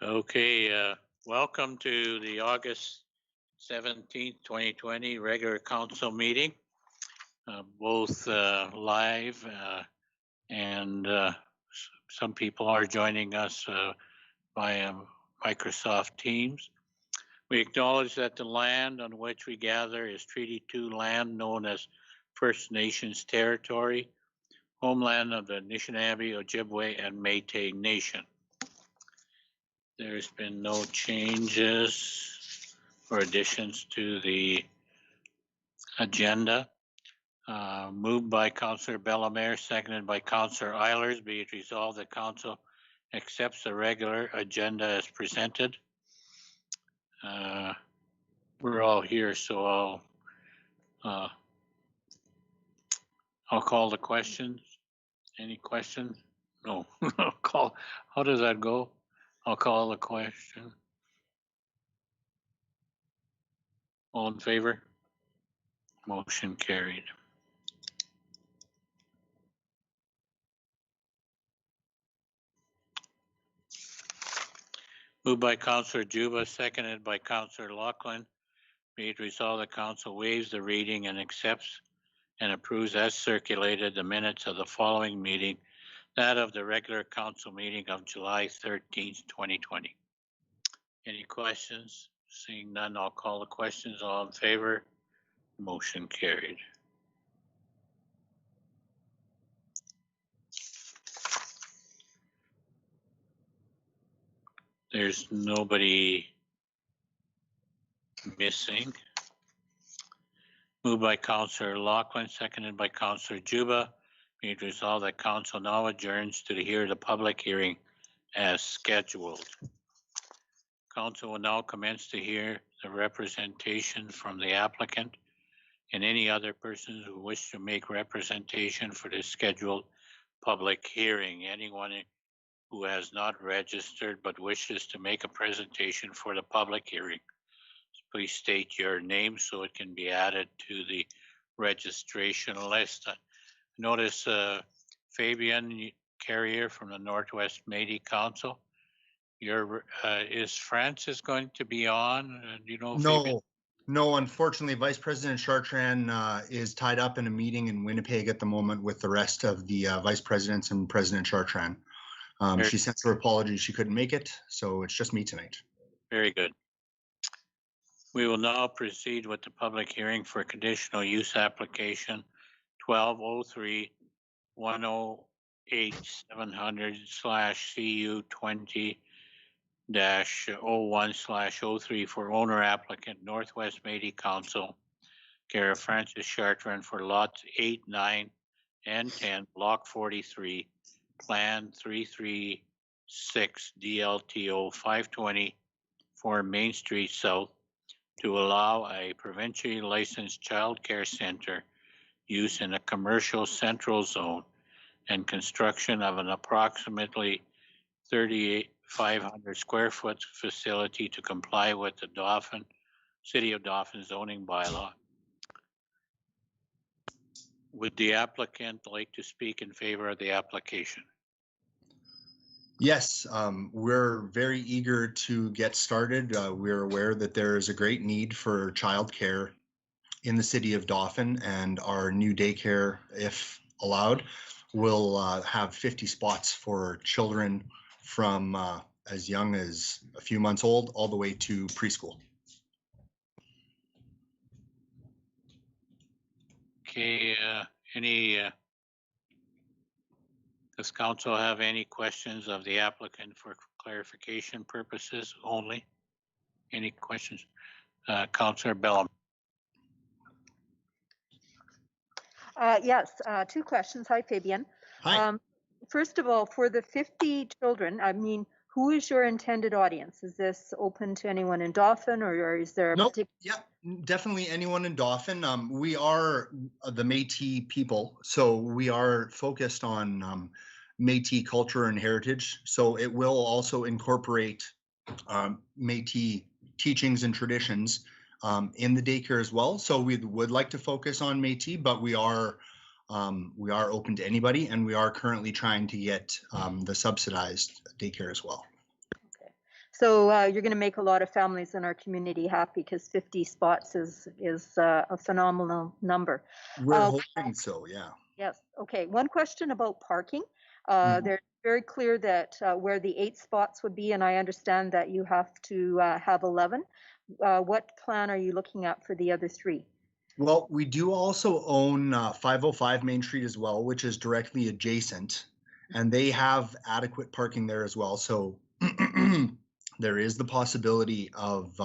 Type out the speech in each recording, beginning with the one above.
Okay, welcome to the August 17th, 2020 regular council meeting, both live and some people are joining us via Microsoft Teams. We acknowledge that the land on which we gather is Treaty 2 land known as First Nations territory, homeland of the Anishinaabe, Ojibwe, and Métis Nation. There's been no changes or additions to the agenda. Moved by Councillor Bellemare, seconded by Councillor Eilers. Be it resolved that Council accepts the regular agenda as presented. We're all here, so I'll call the questions. Any questions? No. Call. How does that go? I'll call the question. All in favor? Motion carried. Moved by Councillor Juba, seconded by Councillor Loughlin. Be it resolved that Council waives the reading and accepts and approves as circulated the minutes of the following meeting, that of the regular Council meeting of July 13th, 2020. Any questions? Seeing none, I'll call the questions. All in favor? Motion carried. There's nobody missing. Moved by Councillor Loughlin, seconded by Councillor Juba. Be it resolved that Council now adjourns to hear the public hearing as scheduled. Council will now commence to hear the representation from the applicant and any other persons who wish to make representation for this scheduled public hearing. Anyone who has not registered but wishes to make a presentation for the public hearing, please state your name so it can be added to the registration list. Notice Fabian Carrier from the Northwest Métis Council. Is Francis going to be on? Do you know? Fabian? No, unfortunately, Vice President Chartrand is tied up in a meeting in Winnipeg at the moment with the rest of the vice presidents and President Chartrand. She sent her apologies she couldn't make it, so it's just me tonight. Very good. We will now proceed with the public hearing for conditional use application 1203-108-700/CU 20-01/03 for owner applicant Northwest Métis Council, care of Francis Chartrand for lots 8, 9, and 10, block 43, plan 336 DLTO 520 for Main Street South, to allow a provincially licensed child care center use in a commercial central zone and construction of an approximately 3,500 square foot facility to comply with the City of Dauphin zoning bylaw. Would the applicant like to speak in favor of the application? Yes, we're very eager to get started. We're aware that there is a great need for childcare in the City of Dauphin, and our new daycare, if allowed, will have 50 spots for children from as young as a few months old all the way to preschool. Okay, does council have any questions of the applicant for clarification purposes only? Any questions? Councillor Bellemare. Yes, two questions. Hi, Fabian. Hi. First of all, for the 50 children, who is your intended audience? Is this open to anyone in Dauphin, or is there a particular? Yeah, definitely anyone in Dauphin. We are the Métis people, so we are focused on Métis culture and heritage. So it will also incorporate Métis teachings and traditions in the daycare as well. So we would like to focus on Métis, but we are open to anybody, and we are currently trying to get the subsidized daycare as well. Okay. So you're going to make a lot of families in our community happy because 50 spots is a phenomenal number. We're hoping so, yeah. Yes. Okay. One question about parking. Mhm. They're very clear that where the 8 spots would be, and I understand that you have to have 11. What plan are you looking at for the other 3? Well, we do also own 505 Main Street as well, which is directly adjacent, and they have adequate parking there as well. So there is the possibility of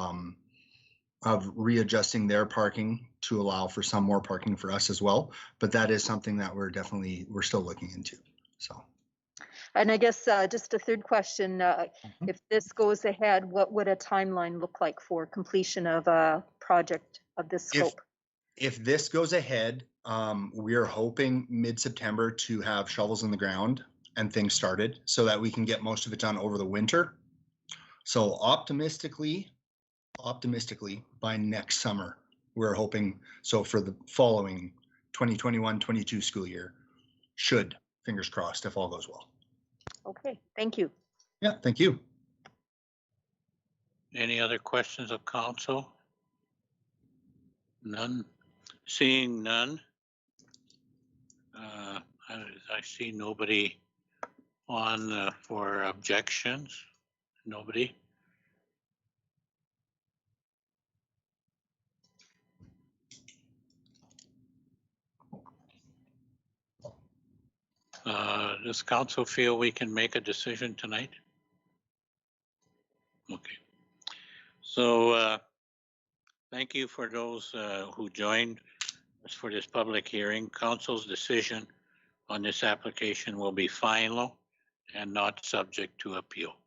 readjusting their parking to allow for some more parking for us as well. But that is something that we're still looking into. So. And I guess just a third question, if this goes ahead, what would a timeline look like for completion of a project of this scope? If this goes ahead, we are hoping mid-September to have shovels in the ground and things started so that we can get most of it done over the winter. So optimistically, by next summer, we're hoping, so for the following 2021-22 school year, should, fingers crossed, if all goes well. Okay, thank you. Yeah, thank you. Any other questions of council? None. Seeing none. I see nobody on for objections. Nobody. Does council feel we can make a decision tonight? Okay. So thank you for those who joined us for this public hearing. Council's decision on this application will be final and not subject to appeal.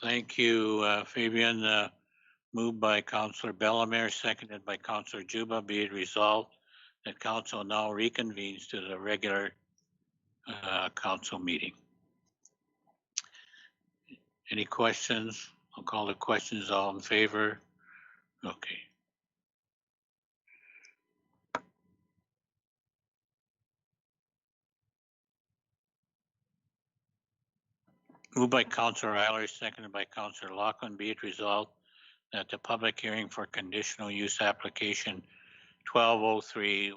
Thank you, Fabian. Moved by Councillor Bellemare, seconded by Councillor Juba. Be it resolved that council now reconvenes to the regular council meeting. Any questions? I'll call the questions. All in favor? Okay. Moved by Councillor Eilers, seconded by Councillor Lachlan. Be it resolved that the public hearing for conditional use application 1203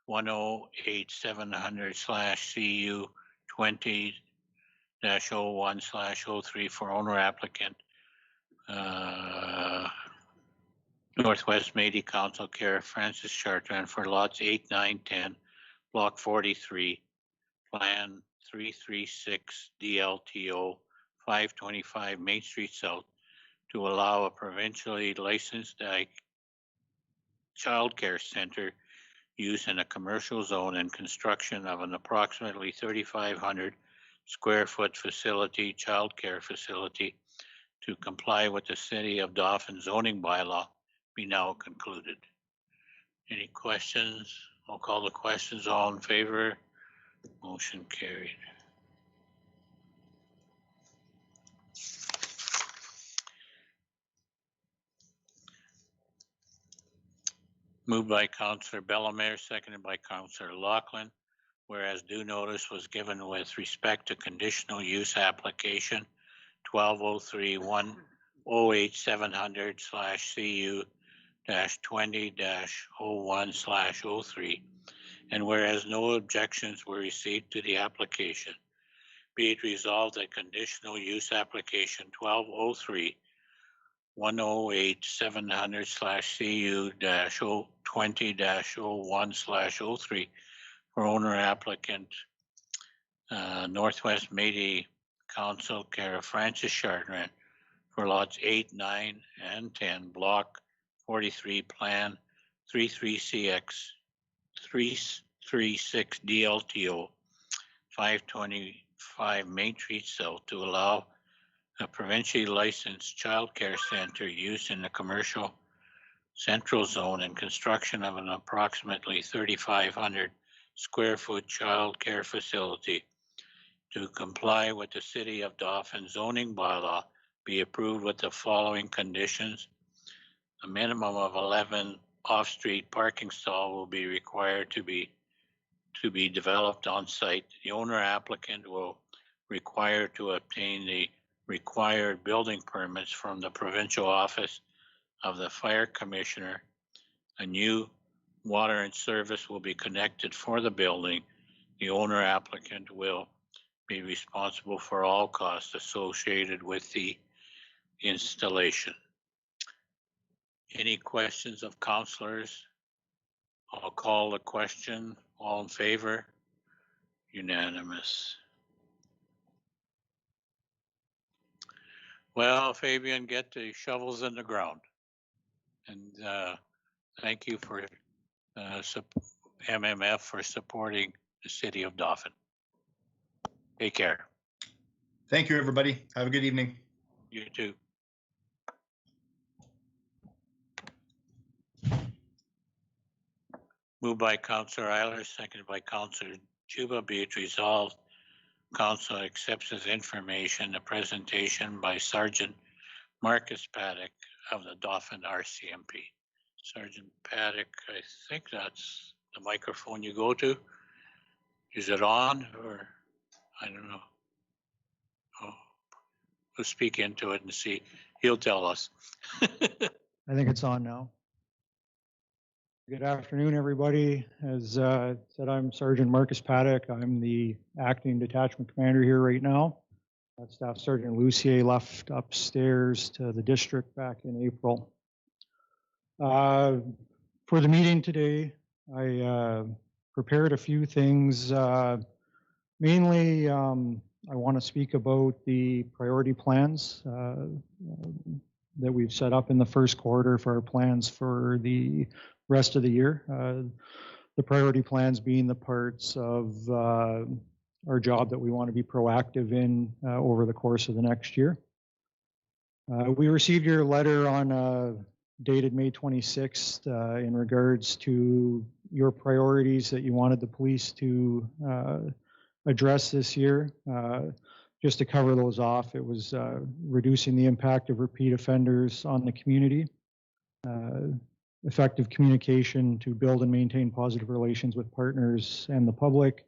108700/CU 20-01/03 for owner applicant Northwest Metis Council Care Francis Chartrand for lots 8, 9, 10, block 43, plan 336 DLTO 525 Main Street South to allow a provincially licensed child care center use in a commercial zone and construction of an approximately 3,500 square foot facility, child care facility, to comply with the City of Dauphin zoning bylaw be now concluded. Any questions? I'll call the questions. All in favor? Motion carried. Moved by Councillor Bellemare, seconded by Councillor Lachlan. Whereas due notice was given with respect to conditional use application 1203 108700/CU 20-01/03, and whereas no objections were received to the application, be it resolved that conditional use application 1203 108700/CU 20-01/03 for owner applicant Northwest Metis Council Care Francis Chartrand for lots 8, 9, and 10, block 43, plan 336 DLTO 525 Main Street South to allow a provincially licensed child care center use in the commercial central zone and construction of an approximately 3,500 square foot child care facility to comply with the City of Dauphin zoning bylaw be approved with the following conditions. A minimum of 11 off-street parking stalls will be required to be to be developed on site. The owner applicant will require to obtain the required building permits from the provincial office of the fire commissioner. A new water and service will be connected for the building. The owner applicant will be responsible for all costs associated with the installation. Any questions of councilors? I'll call the question. All in favor? Unanimous. Well, Fabian, get the shovels in the ground. And thank you for MMF for supporting the city of Dauphin. Take care. Thank you, everybody. Have a good evening. You too. Moved by Councillor Eiler, seconded by Councillor Juba. Be it resolved, Council accepts as information the presentation by Sergeant Marcus Paddock of the Dauphin RCMP. Sergeant Paddock, I think that's the microphone you go to. Is it on, or I don't know. Oh, we'll speak into it and see. He'll tell us. I think it's on now. Good afternoon, everybody. As said, I'm Sergeant Marcus Paddock. I'm the acting detachment commander here right now. Staff Sergeant Lucier left upstairs to the district back in April. For the meeting today, I prepared a few things. Mainly, I want to speak about the priority plans that we've set up in the first quarter for our plans for the rest of the year. The priority plans being the parts of our job that we want to be proactive in over the course of the next year. We received your letter on dated May 26th in regards to your priorities that you wanted the police to address this year. Just to cover those off, it was reducing the impact of repeat offenders on the community, effective communication to build and maintain positive relations with partners and the public,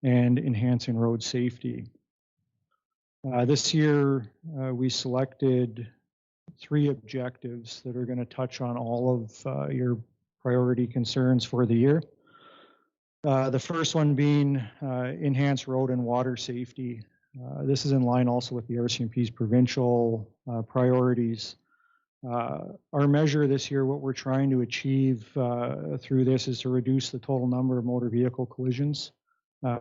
and enhancing road safety. This year, we selected 3 objectives that are going to touch on all of your priority concerns for the year. The first one being enhanced road and water safety. This is in line also with the RCMP's provincial priorities. Our measure this year, what we're trying to achieve through this is to reduce the total number of motor vehicle collisions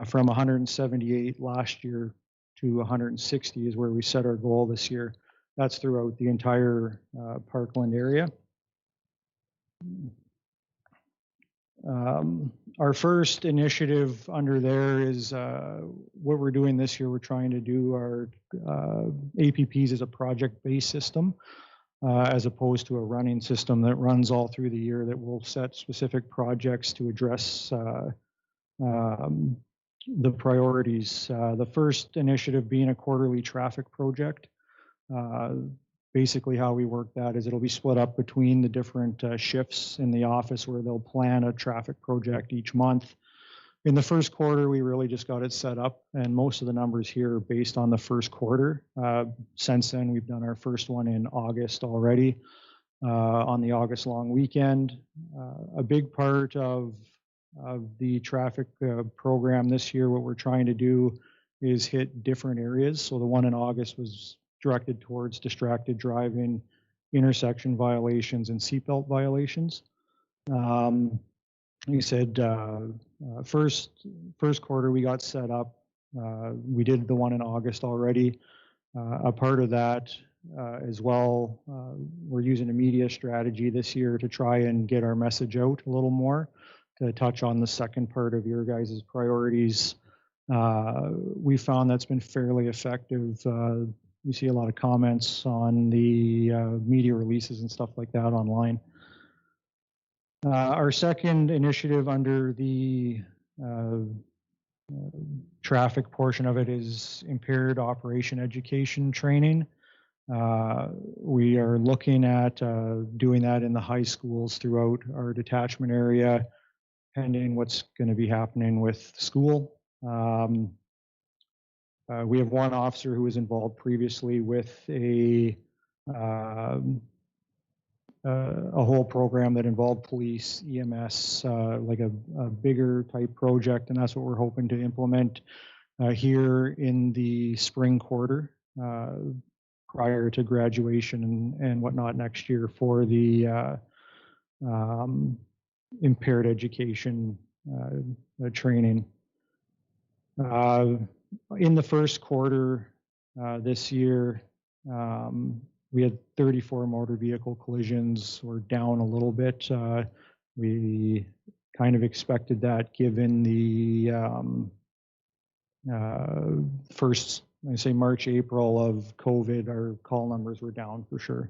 from 178 last year to 160 is where we set our goal this year. That's throughout the entire Parkland area. Our first initiative under there is what we're doing this year. We're trying to do our APPs as a project-based system as opposed to a running system that runs all through the year that will set specific projects to address the priorities. The first initiative being a quarterly traffic project. Basically how we work that is it'll be split up between the different shifts in the office where they'll plan a traffic project each month. In the first quarter, we really just got it set up, and most of the numbers here are based on the first quarter. Since then, we've done our first one in August already, on the August long weekend. A big part of the traffic program this year, what we're trying to do is hit different areas. So the one in August was directed towards distracted driving, intersection violations, and seatbelt violations. Like I said, first quarter we got set up. We did the one in August already. A part of that as well, we're using a media strategy this year to try and get our message out a little more, to touch on the second part of your guys' priorities. We found that's been fairly effective. You see a lot of comments on the media releases and stuff like that online. Our second initiative under the traffic portion of it is impaired operation education training. We are looking at doing that in the high schools throughout our detachment area, pending what's going to be happening with school. We have one officer who was involved previously with a whole program that involved police, EMS, like a bigger type project, and that's what we're hoping to implement here in the spring quarter prior to graduation and whatnot next year for the impaired education training. In the first quarter this year, we had 34 motor vehicle collisions. We're down a little bit. We kind of expected that given the first, I say March, April of COVID, our call numbers were down for sure.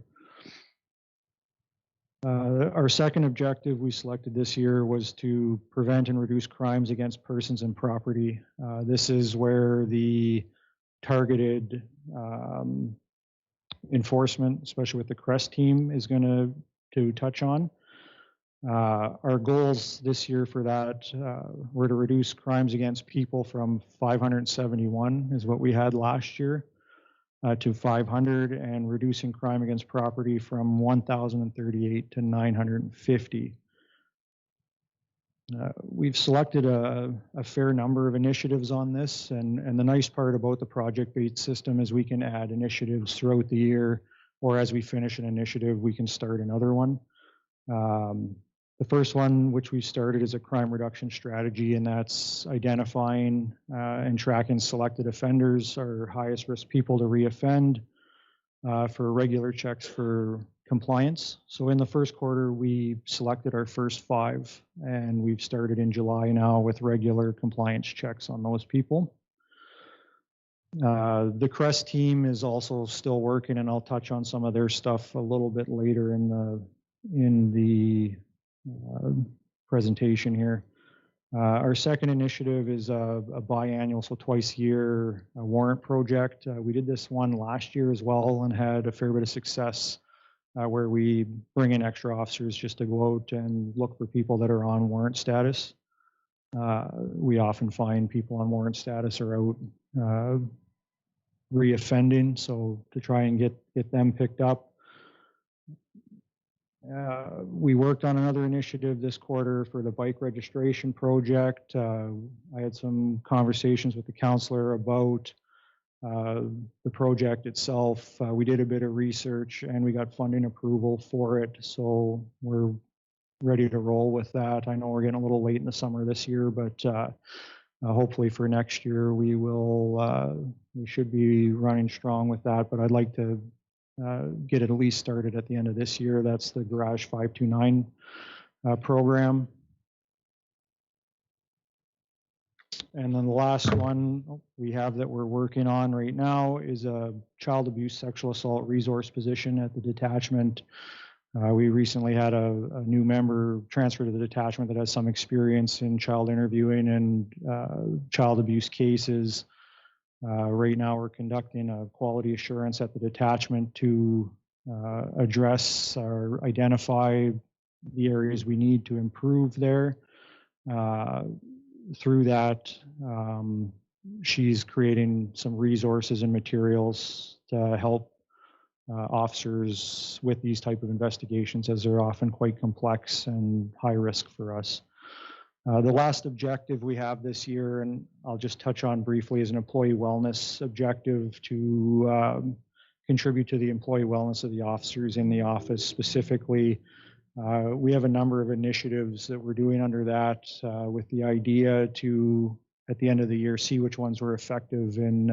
Our second objective we selected this year was to prevent and reduce crimes against persons and property. This is where the targeted enforcement, especially with the CREST team, is going to touch on. Our goals this year for that were to reduce crimes against people from 571 is what we had last year to 500, and reducing crime against property from 1,038 to 950. We've selected a fair number of initiatives on this, and the nice part about the project-based system is we can add initiatives throughout the year, or as we finish an initiative, we can start another one. The first one, which we started, is a crime reduction strategy, and that's identifying and tracking selected offenders, our highest risk people to reoffend for regular checks for compliance. So in the first quarter, we selected our first 5, and we've started in July now with regular compliance checks on those people. The CREST team is also still working, and I'll touch on some of their stuff a little bit later in the presentation here. Our second initiative is a biannual, so twice a year, warrant project. We did this one last year as well and had a fair bit of success where we bring in extra officers just to go out and look for people that are on warrant status. We often find people on warrant status are out reoffending, so to try and get them picked up. We worked on another initiative this quarter for the bike registration project. I had some conversations with the councillor about the project itself. We did a bit of research and we got funding approval for it, so we're ready to roll with that. I know we're getting a little late in the summer this year, but hopefully for next year we should be running strong with that. But I'd like to get it at least started at the end of this year. That's the Garage 529 program. And then the last one we have that we're working on right now is a child abuse, sexual assault resource position at the detachment. We recently had a new member transfer to the detachment that has some experience in child interviewing and child abuse cases. Right now we're conducting a quality assurance at the detachment to address or identify the areas we need to improve there. Through that, she's creating some resources and materials to help officers with these type of investigations, as they're often quite complex and high risk for us. The last objective we have this year, and I'll just touch on briefly, is an employee wellness objective to contribute to the employee wellness of the officers in the office. Specifically, we have a number of initiatives that we're doing under that with the idea to, at the end of the year, see which ones were effective in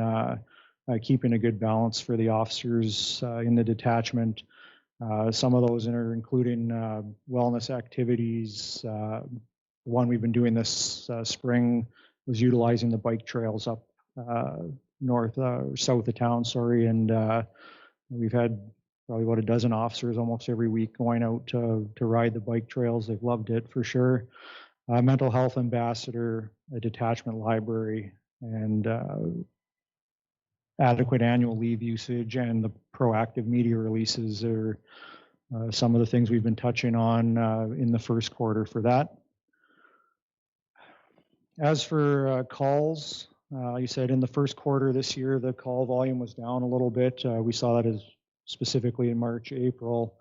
keeping a good balance for the officers in the detachment. Some of those are including wellness activities. The one we've been doing this spring was utilizing the bike trails up south of town, and we've had probably about a dozen officers almost every week going out to ride the bike trails. They've loved it for sure. Mental health ambassador, a detachment library, and adequate annual leave usage, and the proactive media releases are some of the things we've been touching on in the first quarter for that. As for calls, you said in the first quarter this year, the call volume was down a little bit. We saw that as specifically in March, April.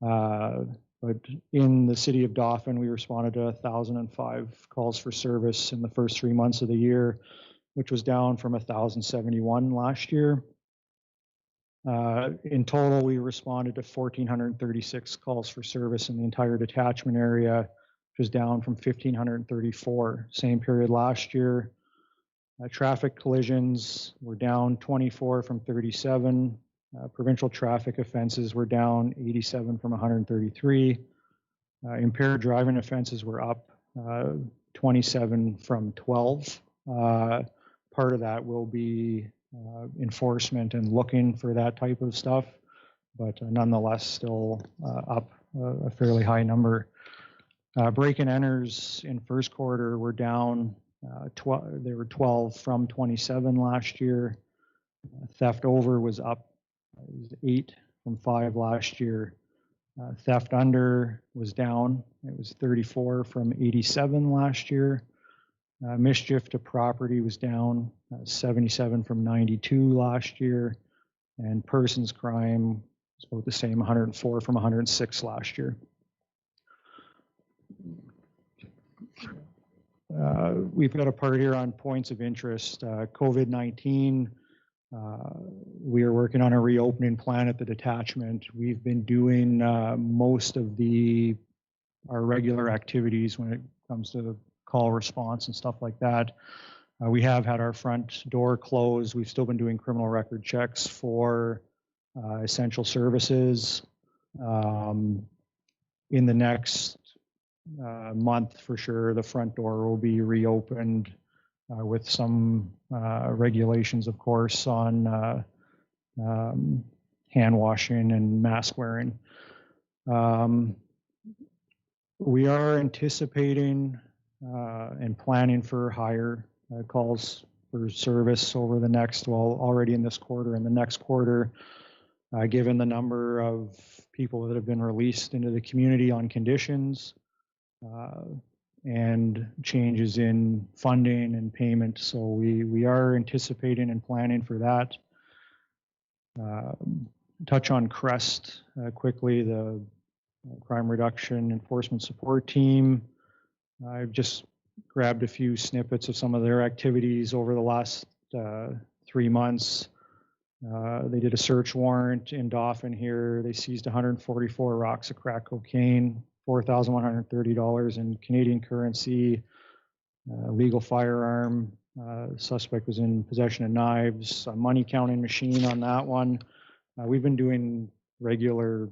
But in the city of Dauphin, we responded to 1,005 calls for service in the first 3 months of the year, which was down from 1,071 last year. In total, we responded to 1,436 calls for service in the entire detachment area, which was down from 1,534 same period last year. Traffic collisions were down 24 from 37. Provincial traffic offenses were down 87 from 133. Impaired driving offenses were up 27 from 12. Part of that will be enforcement and looking for that type of stuff, but nonetheless still up a fairly high number. Break and enters in first quarter were down. They were 12 from 27 last year. Theft over was up. It was 8 from 5 last year. Theft under was down. It was 34 from 87 last year. Mischief to property was down 77 from 92 last year. And persons crime was about the same, 104 from 106 last year. We've got a part here on points of interest. COVID-19, we are working on a reopening plan at the detachment. We've been doing most of our regular activities when it comes to call response and stuff like that. We have had our front door closed. We've still been doing criminal record checks for essential services. In the next month, for sure, the front door will be reopened with some regulations, of course, on hand washing and mask wearing. We are anticipating and planning for higher calls for service over the next, well, already in this quarter and the next quarter, given the number of people that have been released into the community on conditions and changes in funding and payment. So we are anticipating and planning for that. Touch on CREST quickly, the Crime Reduction Enforcement Support Team. I've just grabbed a few snippets of some of their activities over the last 3 months. They did a search warrant in Dauphin here. They seized 144 rocks of crack cocaine, $4,130 in Canadian currency, legal firearm. Suspect was in possession of knives, a money counting machine on that one. We've been doing regular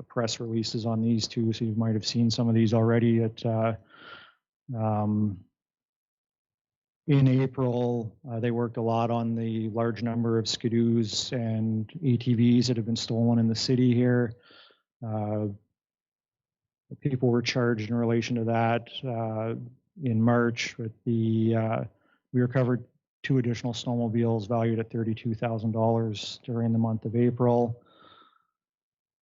press releases on these two, so you might have seen some of these already at in April. They worked a lot on the large number of Skidoos and ATVs that have been stolen in the city here. People were charged in relation to that in March with we recovered 2 additional snowmobiles valued at $32,000 during the month of April.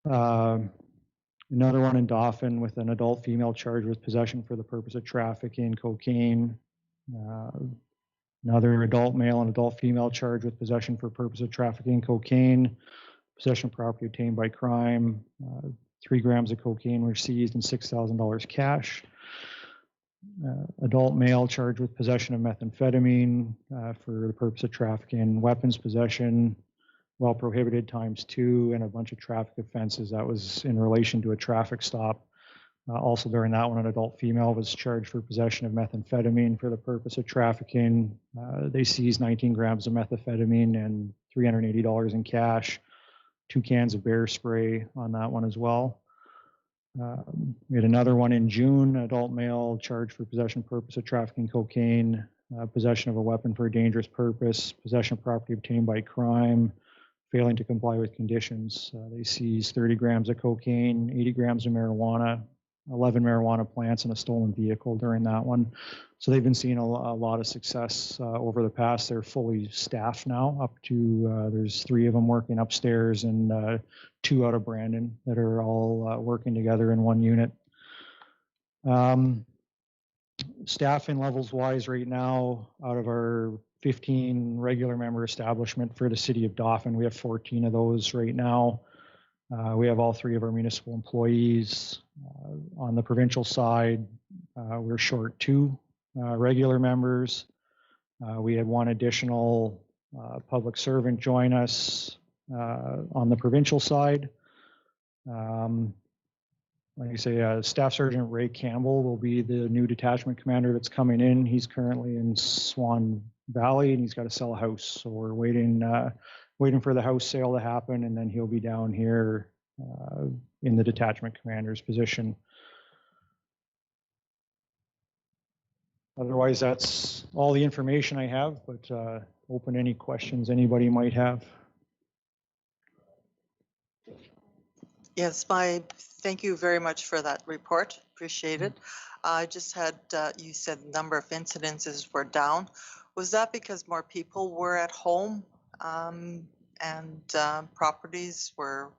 Another one in Dauphin with an adult female charged with possession for the purpose of trafficking cocaine. Another adult male and adult female charged with possession for purpose of trafficking cocaine. Possession of property obtained by crime. 3 grams of cocaine were seized and $6,000 cash. Adult male charged with possession of methamphetamine for the purpose of trafficking. Weapons possession, well prohibited ×2, and a bunch of traffic offenses. That was in relation to a traffic stop. Also during that one, an adult female was charged for possession of methamphetamine for the purpose of trafficking. They seized 19 grams of methamphetamine and $380 in cash. 2 cans of bear spray on that one as well. We had another one in June, adult male charged for possession purpose of trafficking cocaine, possession of a weapon for a dangerous purpose, possession of property obtained by crime, failing to comply with conditions. They seized 30 grams of cocaine, 80 grams of marijuana, 11 marijuana plants, and a stolen vehicle during that one. So they've been seeing a lot of success over the past. They're fully staffed now, up to there's 3 of them working upstairs and 2 out of Brandon that are all working together in one unit. Staffing levels wise right now, out of our 15 regular member establishment for the city of Dauphin, we have 14 of those right now. We have all 3 of our municipal employees. On the provincial side, we're short 2 regular members. We had 1 additional public servant join us on the provincial side. Like I say, Staff Sergeant Ray Campbell will be the new detachment commander that's coming in. He's currently in Swan Valley and he's got to sell a house. So we're waiting for the house sale to happen, and then he'll be down here in the detachment commander's position. Otherwise, that's all the information I have, but open any questions anybody might have. Yes, thank you very much for that report. Appreciate it. I just had, you said the number of incidences were down. Was that because more people were at home and properties were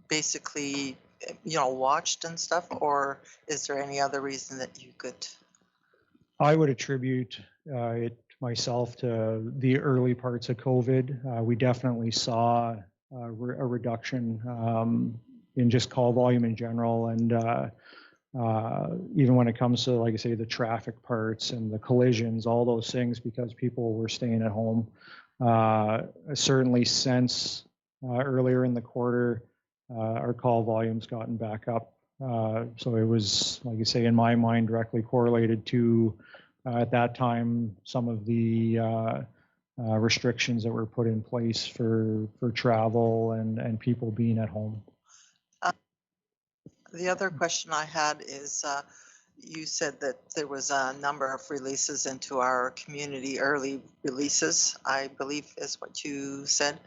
basically, watched and stuff, or is there any other reason that you could? I would attribute it myself to the early parts of COVID. We definitely saw a reduction in just call volume in general, and even when it comes to, like I say, the traffic parts and the collisions, all those things, because people were staying at home. Certainly since earlier in the quarter, our call volume's gotten back up. So it was, like I say, in my mind, directly correlated to, at that time, some of the restrictions that were put in place for travel and people being at home. The other question I had is, you said that there was a number of releases into our community, early releases, I believe is what you said.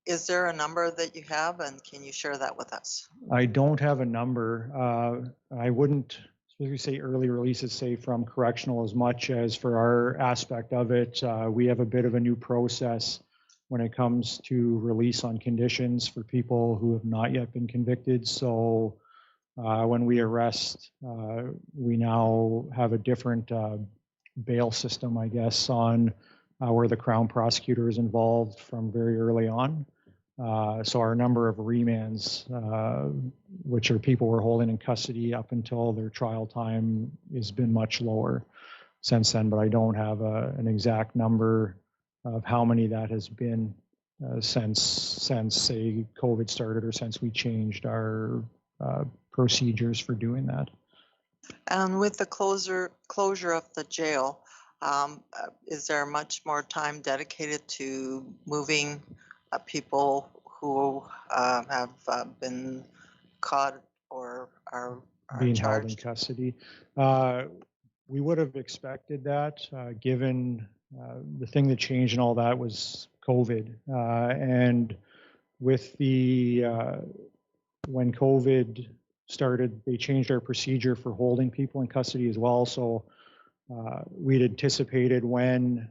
Is there a number that you have, and can you share that with us? I don't have a number. I wouldn't specifically say early releases, say from correctional, as much as for our aspect of it. We have a bit of a new process when it comes to release on conditions for people who have not yet been convicted. So when we arrest, we now have a different bail system, I guess, on where the Crown prosecutor is involved from very early on. So our number of remands, which are people we're holding in custody up until their trial time, has been much lower since then, but I don't have an exact number of how many that has been since say COVID started, or since we changed our procedures for doing that. And with the closure of the jail, is there much more time dedicated to moving people who have been caught or are being charged? held in custody? We would have expected that, given the thing that changed and all that was COVID. And with when COVID started, they changed our procedure for holding people in custody as well. So we'd anticipated when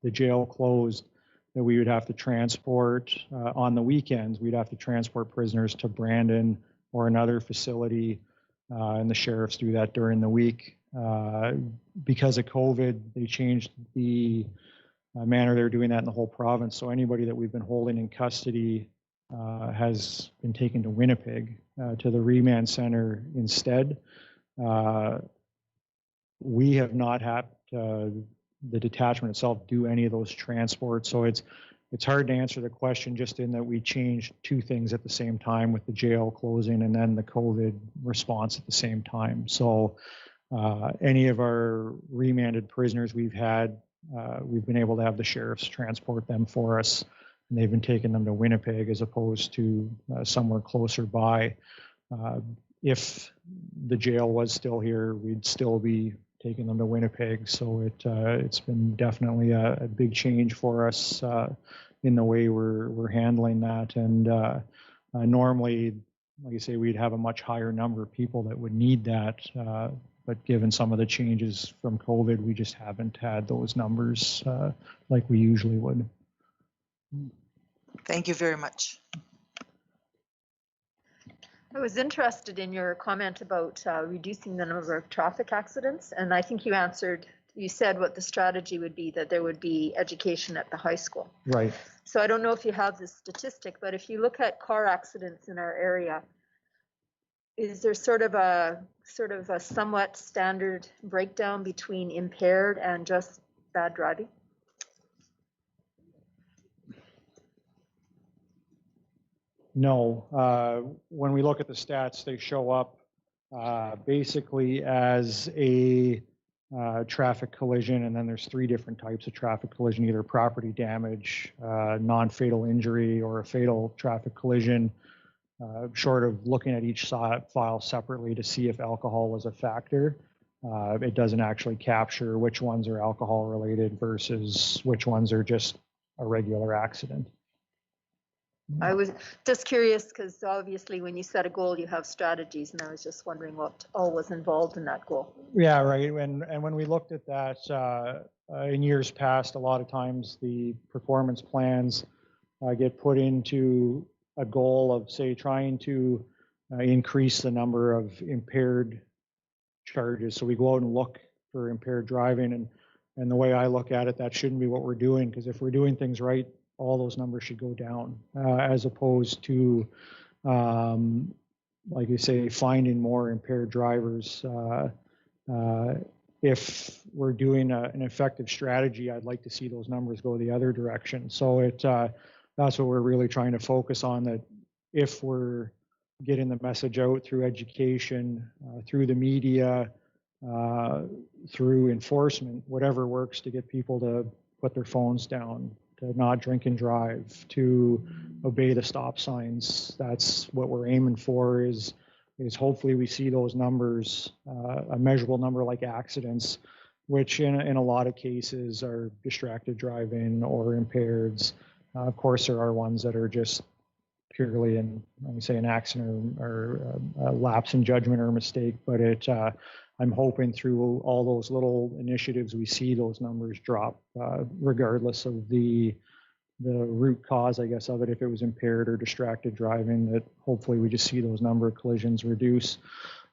the jail closed that we would have to transport, on the weekends, we'd have to transport prisoners to Brandon or another facility, and the sheriffs do that during the week. Because of COVID, they changed the manner they're doing that in the whole province. So anybody that we've been holding in custody has been taken to Winnipeg, to the remand center instead. We have not had the detachment itself do any of those transports. So it's hard to answer the question, just in that we changed 2 things at the same time, with the jail closing and then the COVID response at the same time. So any of our remanded prisoners we've had, we've been able to have the sheriffs transport them for us, and they've been taking them to Winnipeg as opposed to somewhere closer by. If the jail was still here, we'd still be taking them to Winnipeg. So it's been definitely a big change for us in the way we're handling that. And normally, like I say, we'd have a much higher number of people that would need that. But given some of the changes from COVID, we just haven't had those numbers like we usually would. Thank you very much. I was interested in your comment about reducing the number of traffic accidents, and I think you said what the strategy would be, that there would be education at the high school. Right. So I don't know if you have this statistic, but if you look at car accidents in our area, is there sort of a somewhat standard breakdown between impaired and just bad driving? No. When we look at the stats, they show up basically as a traffic collision, and then there's 3 different types of traffic collision: either property damage, non-fatal injury, or a fatal traffic collision. Short of looking at each file separately to see if alcohol was a factor, it doesn't actually capture which ones are alcohol related versus which ones are just a regular accident. I was just curious because obviously when you set a goal, you have strategies, and I was just wondering what all was involved in that goal. Yeah, right. And when we looked at that in years past, a lot of times the performance plans get put into a goal of, say, trying to increase the number of impaired charges. So we go out and look for impaired driving, and the way I look at it, that shouldn't be what we're doing, because if we're doing things right, all those numbers should go down, as opposed to, like you say, finding more impaired drivers. If we're doing an effective strategy, I'd like to see those numbers go the other direction. So that's what we're really trying to focus on, that if we're getting the message out through education, through the media, through enforcement, whatever works to get people to put their phones down, to not drink and drive, to obey the stop signs. That's what we're aiming for, is hopefully we see those numbers, a measurable number like accidents, which in a lot of cases are distracted driving or impaireds. Of course, there are ones that are just purely an accident or a lapse in judgment or a mistake, but I'm hoping through all those little initiatives we see those numbers drop, regardless of the root cause, I guess, of it. If it was impaired or distracted driving, that hopefully we just see those number of collisions reduce.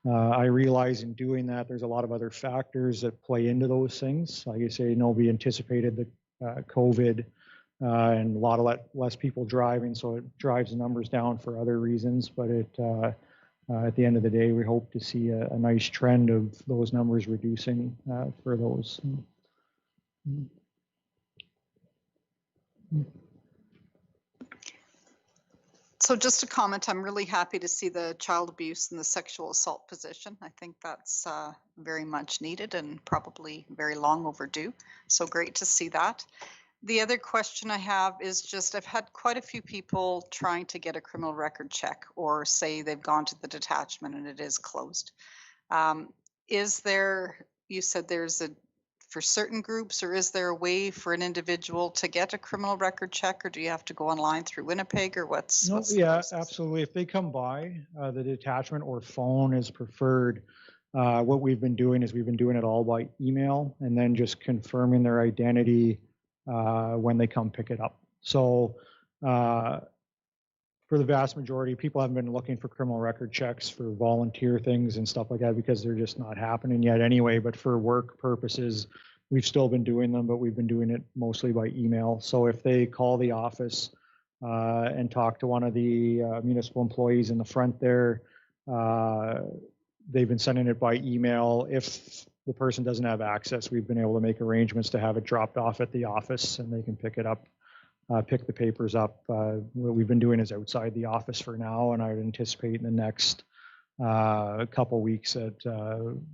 I realize in doing that, there's a lot of other factors that play into those things. Like you say, nobody anticipated the COVID and a lot of less people driving, so it drives the numbers down for other reasons. But at the end of the day, we hope to see a nice trend of those numbers reducing for those. So just a comment, I'm really happy to see the child abuse and the sexual assault position. I think that's very much needed and probably very long overdue. So great to see that. The other question I have is just, I've had quite a few people trying to get a criminal record check, or say they've gone to the detachment and it is closed. Is there, you said there's for certain groups, or is there a way for an individual to get a criminal record check, or do you have to go online through Winnipeg, or what's the process? Absolutely. If they come by, the detachment or phone is preferred. What we've been doing is we've been doing it all by email, and then just confirming their identity when they come pick it up. So for the vast majority, people haven't been looking for criminal record checks for volunteer things and stuff like that, because they're just not happening yet anyway. But for work purposes, we've still been doing them, but we've been doing it mostly by email. So if they call the office and talk to one of the municipal employees in the front there, they've been sending it by email. If the person doesn't have access, we've been able to make arrangements to have it dropped off at the office, and they can pick it up, pick the papers up. What we've been doing is outside the office for now, and I would anticipate in the next couple weeks that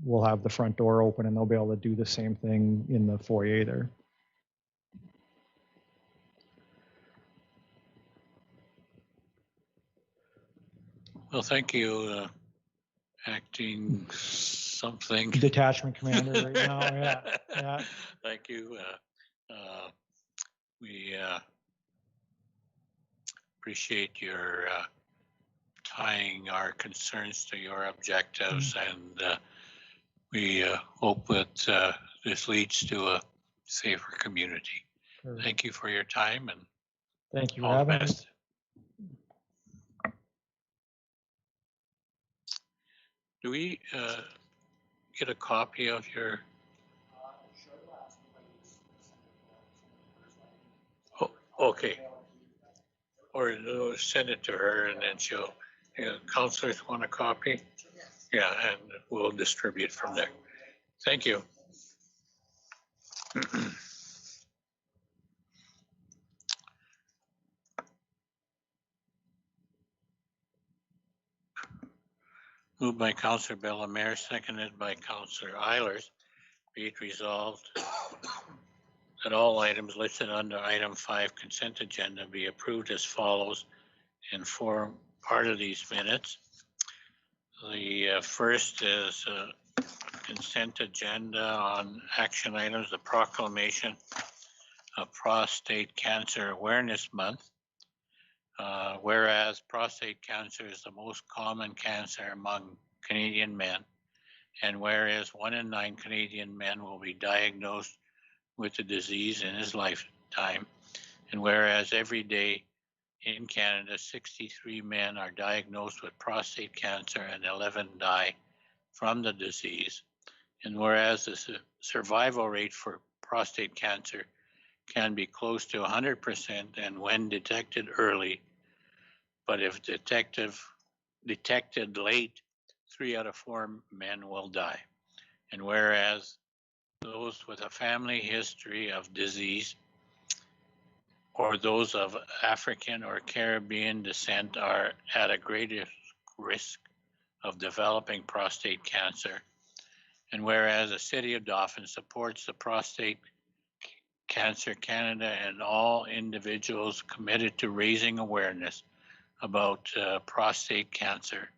we'll have the front door open, and they'll be able to do the same thing in the foyer there. Well, thank you, acting something. Detachment commander right now, yeah. Thank you. We appreciate your tying our concerns to your objectives, and we hope that this leads to a safer community. Sure. Thank you for your time, and Thank you for all the having me. best. Do we get a copy of your? Oh, okay. Or send it to her and then she'll, counselors want a copy? Yeah, and we'll distribute from there. Thank you. Moved by Councillor Bellemare, seconded by Councillor Eilers. Be it resolved that all items listed under item 5 consent agenda be approved as follows and form part of these minutes. The first is consent agenda on action items, the proclamation of Prostate Cancer Awareness Month. Whereas prostate cancer is the most common cancer among Canadian men, and whereas 1 in 9 Canadian men will be diagnosed with the disease in his lifetime, and whereas every day in Canada, 63 men are diagnosed with prostate cancer and 11 die from the disease, and whereas the survival rate for prostate cancer can be close to 100% and when detected early, but if detected late, 3 out of 4 men will die. And whereas those with a family history of disease or those of African or Caribbean descent are at a greater risk of developing prostate cancer. And whereas the City of Dauphin supports the Prostate Cancer Canada and all individuals committed to raising awareness about prostate cancer.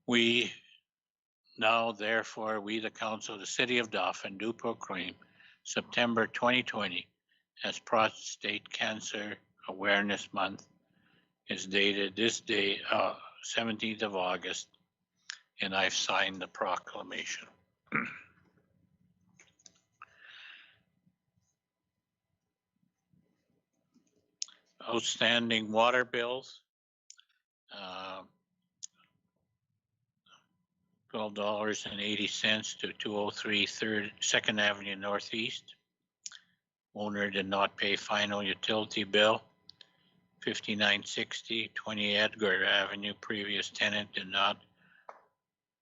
We now, therefore, we, the Council of the City of Dauphin, do proclaim September 2020 as Prostate Cancer Awareness Month. Is dated this day, 17th of August, and I've signed the proclamation. Outstanding water bills. $12.80 to 203 2nd Avenue Northeast. Owner did not pay final utility bill. 5960 20 Edgar Avenue. Previous tenant did not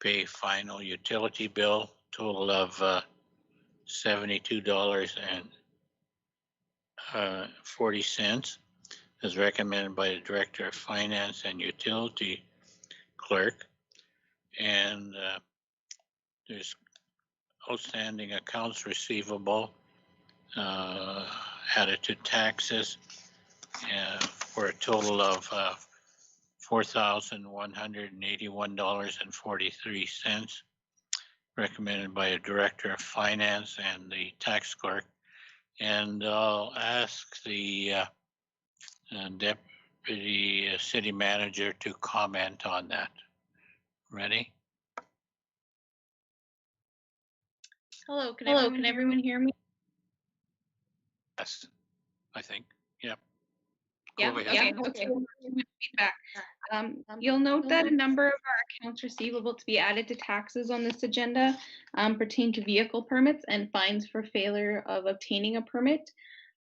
pay final utility bill. Total of $72.40 as recommended by the Director of Finance and Utility Clerk. And there's outstanding accounts receivable added to taxes for a total of $4,181.43, recommended by the Director of Finance and the Tax Clerk. And I'll ask the Deputy City Manager to comment on that. Ready? Hello, can everyone hear me? Yes, I think. Yep. Yeah, Go ahead. okay. Feedback. You'll note that a number of our accounts receivable to be added to taxes on this agenda pertain to vehicle permits and fines for failure of obtaining a permit.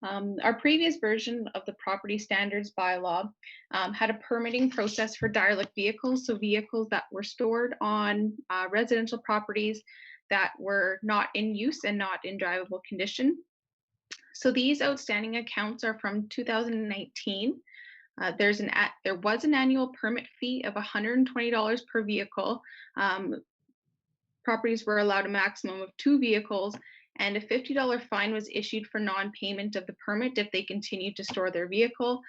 Our previous version of the property standards bylaw had a permitting process for derelict vehicles, so vehicles that were stored on residential properties that were not in use and not in drivable condition. So these outstanding accounts are from 2019. There was an annual permit fee of $120 per vehicle. Properties were allowed a maximum of 2 vehicles, and a $50 fine was issued for non-payment of the permit if they continued to store their vehicle,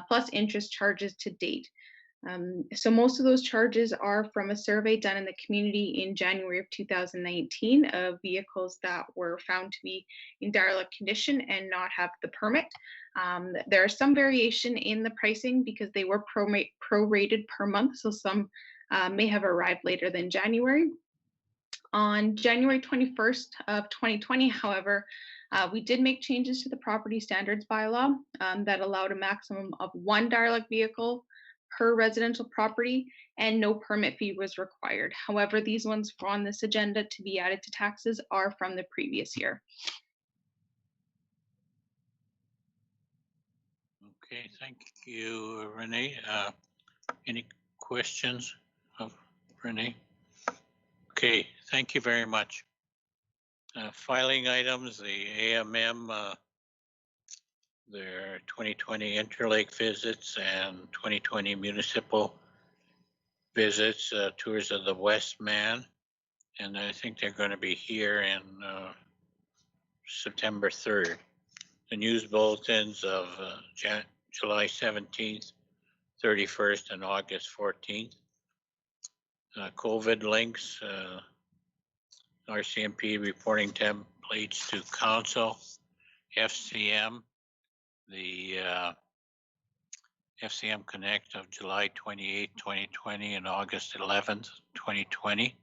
plus interest charges to date. So most of those charges are from a survey done in the community in January of 2019 of vehicles that were found to be in derelict condition and not have the permit. There are some variation in the pricing because they were prorated per month, so some may have arrived later than January. On January 21st of 2020, however, we did make changes to the property standards bylaw that allowed a maximum of 1 derelict vehicle per residential property, and no permit fee was required. However, these ones on this agenda to be added to taxes are from the previous year. Okay, thank you, Renee. Any questions of Renee? Okay, thank you very much. Filing items, the AMM, their 2020 Interlake visits and 2020 municipal visits, tours of the Westman. And I think they're going to be here in September 3rd. The news bulletins of July 17th, 31st, and August 14th. COVID links, RCMP reporting templates to council, FCM, the FCM Connect of July 28, 2020 and August 11th, 2020.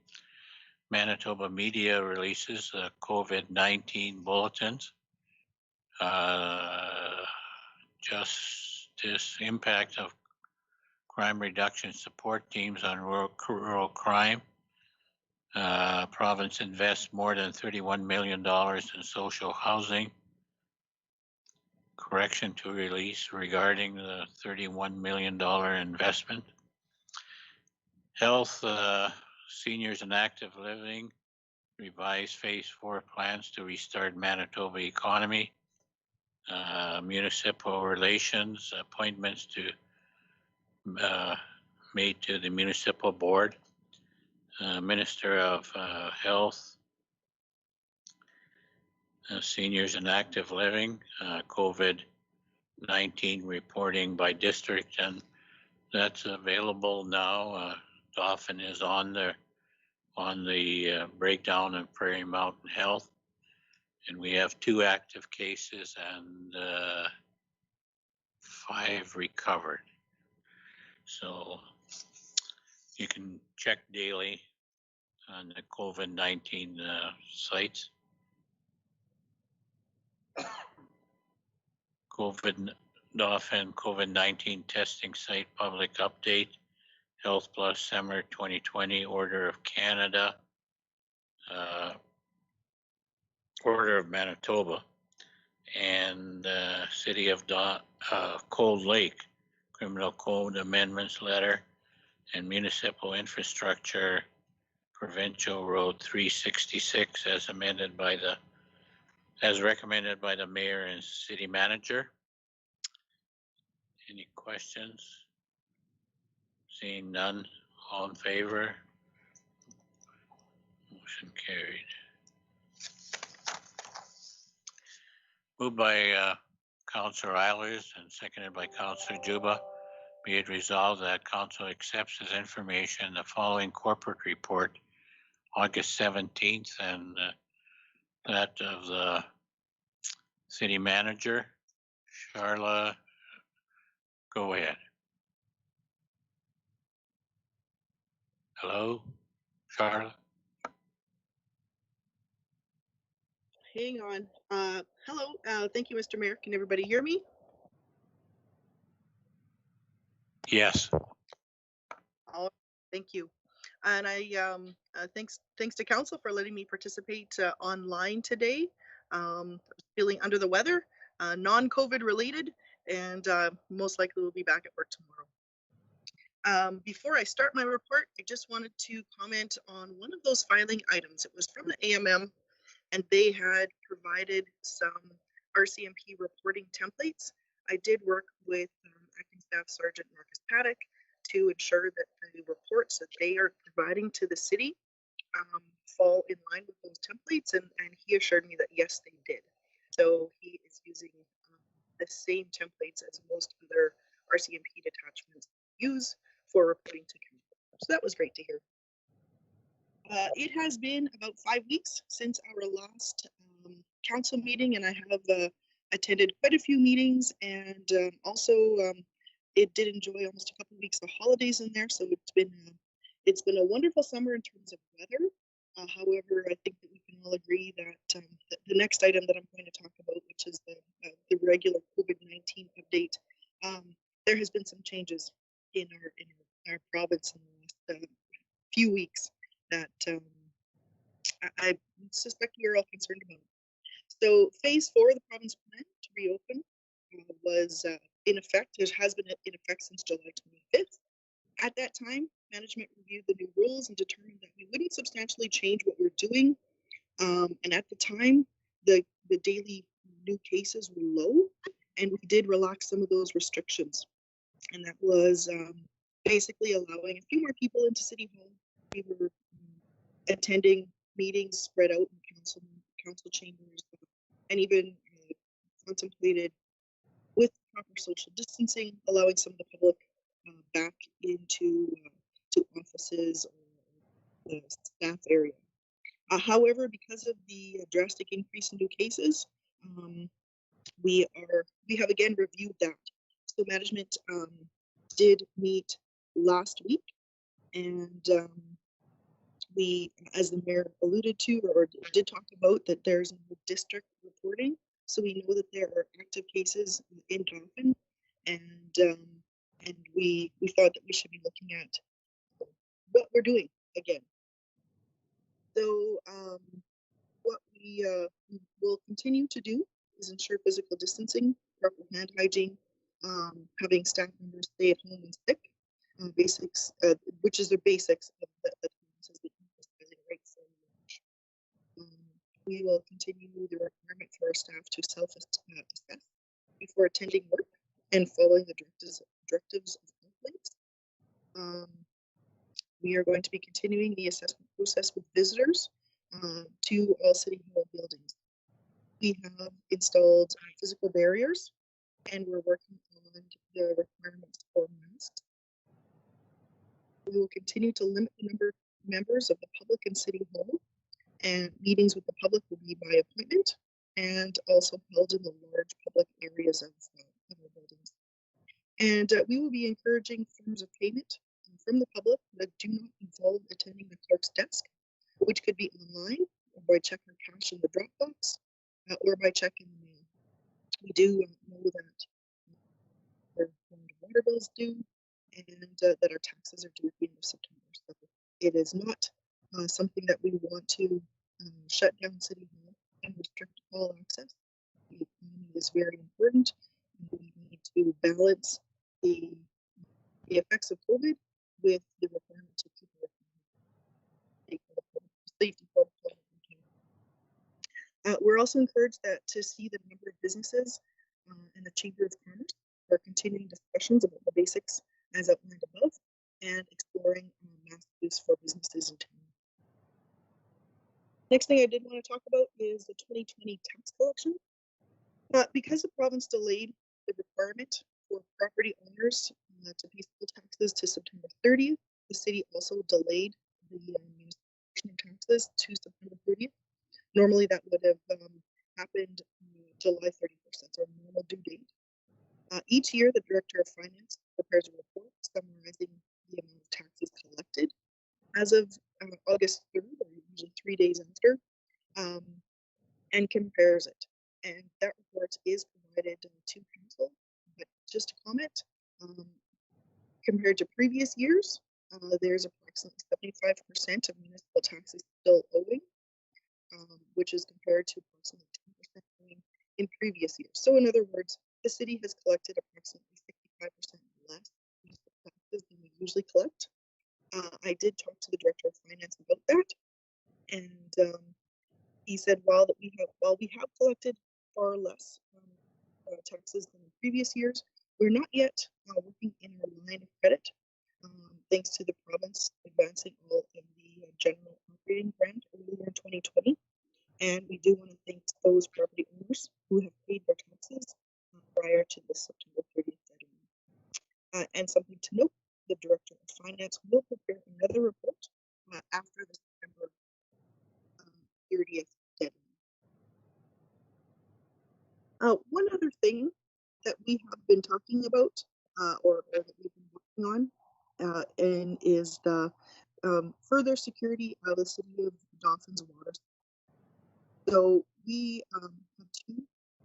Manitoba media releases COVID-19 bulletins. Justice impact of crime reduction support teams on rural crime. Province invests more than $31 million in social housing. Correction to release regarding the $31 million investment. Health, seniors and active living, revised phase 4 plans to restart Manitoba economy. Municipal relations, appointments to made to the municipal board. Minister of Health, seniors and active living, COVID-19 reporting by district, and that's available now. Dauphin is on the breakdown of Prairie Mountain Health, and we have 2 active cases and 5 recovered. So you can check daily on the COVID-19 sites. Dauphin COVID-19 testing site public update. Health Plus Summer 2020 Order of Canada. Order of Manitoba. And City of Cold Lake Criminal Code Amendments Letter and Municipal Infrastructure Provincial Road 366 as recommended by the mayor and city manager. Any questions? Seeing none, all in favor? Motion carried. Moved by Councillor Eilers and seconded by Councillor Juba. Be it resolved that council accepts as information the following corporate report, August 17th, and that of the city manager. Charla, go ahead. Hello, Charla? Hang on. Hello. Thank you, Mr. Mayor. Can everybody hear me? Yes. Oh, thank you. And thanks to council for letting me participate online today. Feeling under the weather, non-COVID related, and most likely will be back at work tomorrow. Before I start my report, I just wanted to comment on one of those filing items. It was from the AMM, and they had provided some RCMP reporting templates. I did work with Acting Staff Sergeant Marcus Paddock to ensure that the reports that they are providing to the city fall in line with those templates, and he assured me that yes, they did. So he is using the same templates as most other RCMP detachments use for reporting to council. So that was great to hear. It has been about 5 weeks since our last council meeting, and I have attended quite a few meetings, and also it did enjoy almost a couple of weeks of holidays in there. So it's been a wonderful summer in terms of weather. However, I think that we can all agree that the next item that I'm going to talk about, which is the regular COVID-19 update, there has been some changes. in our province in the last few weeks that I suspect we are all concerned about. So phase 4 of the province plan to reopen was in effect. It has been in effect since July 25th. At that time, management reviewed the new rules and determined that we wouldn't substantially change what we're doing. And at the time, the daily new cases were low, and we did relax some of those restrictions. And that was basically allowing a few more people into City Hall. We were attending meetings spread out in council chambers, and even contemplated with proper social distancing, allowing some of the public back into to offices or the staff area. However, because of the drastic increase in new cases, we have again reviewed that. So management did meet last week, and we, as the mayor alluded to or did talk about, that there's no district reporting. So we know that there are active cases in Dauphin, and we thought that we should be looking at what we're doing again. So what we will continue to do is ensure physical distancing, proper hand hygiene, having staff members stay at home and sick, basics, which is the basics of the right so much. We will continue the requirement for our staff to self-assess before attending work and following the directives of health links. We are going to be continuing the assessment process with visitors to all City Hall buildings. We have installed physical barriers, and we're working on the requirements for masks. We will continue to limit the number of members of the public in City Hall, and meetings with the public will be by appointment and also held in the large public areas of our buildings. And we will be encouraging forms of payment from the public that do not involve attending the clerk's desk, which could be online or by check or cash in the drop box or by check in the mail. We do know that our water bills due and that our taxes are due at the end of September. So it is not something that we want to shut down City Hall and restrict all access. The economy is very important. We need to balance the effects of COVID with the requirement to keep our safety protocol. We're also encouraged to see the number of businesses and the Chamber of Commerce are continuing discussions about the basics as outlined above and exploring mask use for businesses in town. Next thing I did want to talk about is the 2020 tax collection. Because the province delayed the requirement for property owners to pay school taxes to September 30th, the city also delayed the municipal taxes to September 30th. Normally that would have happened July 31st. That's our normal due date. Each year, the Director of Finance prepares a report summarizing the amount of taxes collected as of August 3rd, or usually 3 days after, and compares it. And that report is provided to council. But just to comment, compared to previous years, there's approximately 75% of municipal taxes still owing, which is compared to approximately 10% owing in previous years. So in other words, the city has collected approximately 65% less municipal taxes than we usually collect. I did talk to the Director of Finance about that, and he said while we have collected far less taxes than in previous years, we're not yet working in our line of credit, thanks to the province advancing all of the general operating grant earlier in 2020. And we do want to thank those property owners who have paid their taxes prior to the September 30th deadline. And something to note, the Director of Finance will prepare another report after the September 30th deadline. One other thing that we have been talking about, or that we've been working on, and is the further security of the city of Dawson's water. So we have two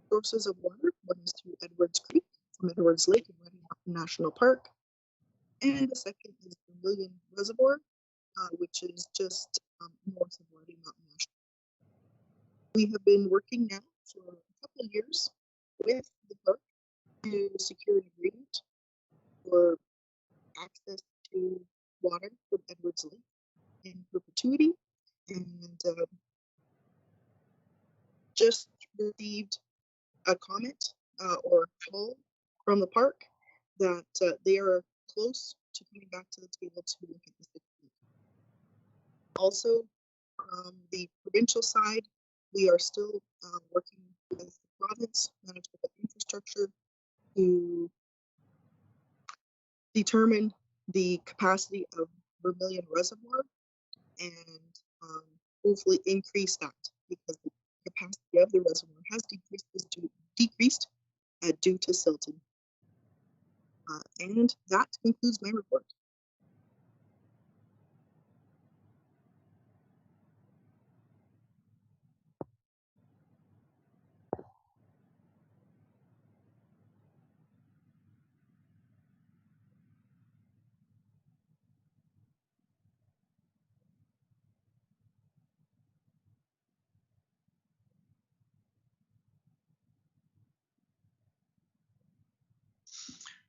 sources of water. One is through Edwards Creek from Edwards Lake and Rocky Mountain National Park, And the second is Vermilion Reservoir, which is just north of Rocky Mountain National. We have been working now for a couple of years with the park to secure an agreement for access to water from Edwards Lake in perpetuity, and just received a comment or a call from the park that they are close to coming back to the table to look at this agreement. Also, from the provincial side, we are still working with the province, Manitoba Infrastructure, to determine the capacity of Vermilion Reservoir and hopefully increase that, because the capacity of the reservoir has decreased due to silting. And that concludes my report.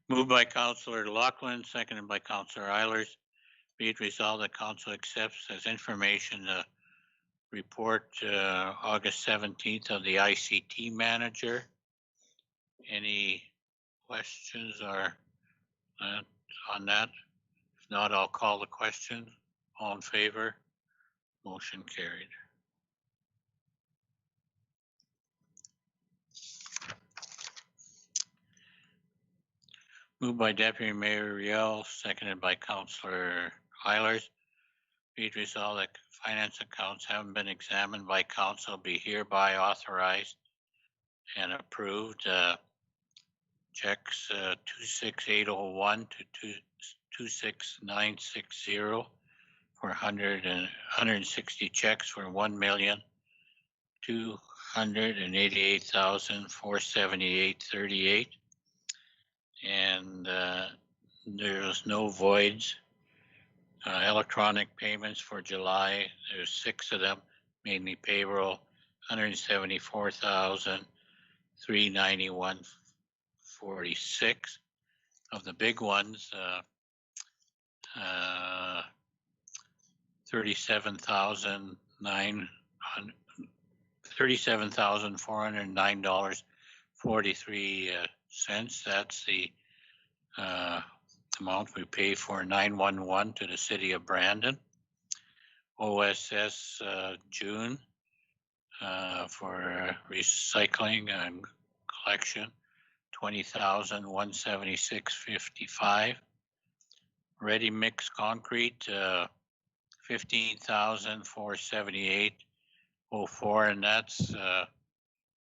Moved by Councillor Lachlan, seconded by Councillor Eilers. Be it resolved that council accepts as information the report August 17th of the ICT manager. Any questions or on that? If not, I'll call the question. All in favor? Motion carried. Moved by Deputy Mayor Riel, seconded by Councillor Eilers. Be it resolved that finance accounts haven't been examined by council, be hereby authorized and approved. Checks 26801 to 26960 for 160 checks for 1,288,478.38, and there's no voids. Electronic payments for July, there's 6 of them, mainly payroll, 174,391.46. Of the big ones, $37,409.43. That's the amount we pay for 911 to the city of Brandon. OSS June for recycling and collection, $20,176.55. Ready mix concrete, $15,478.04, and that's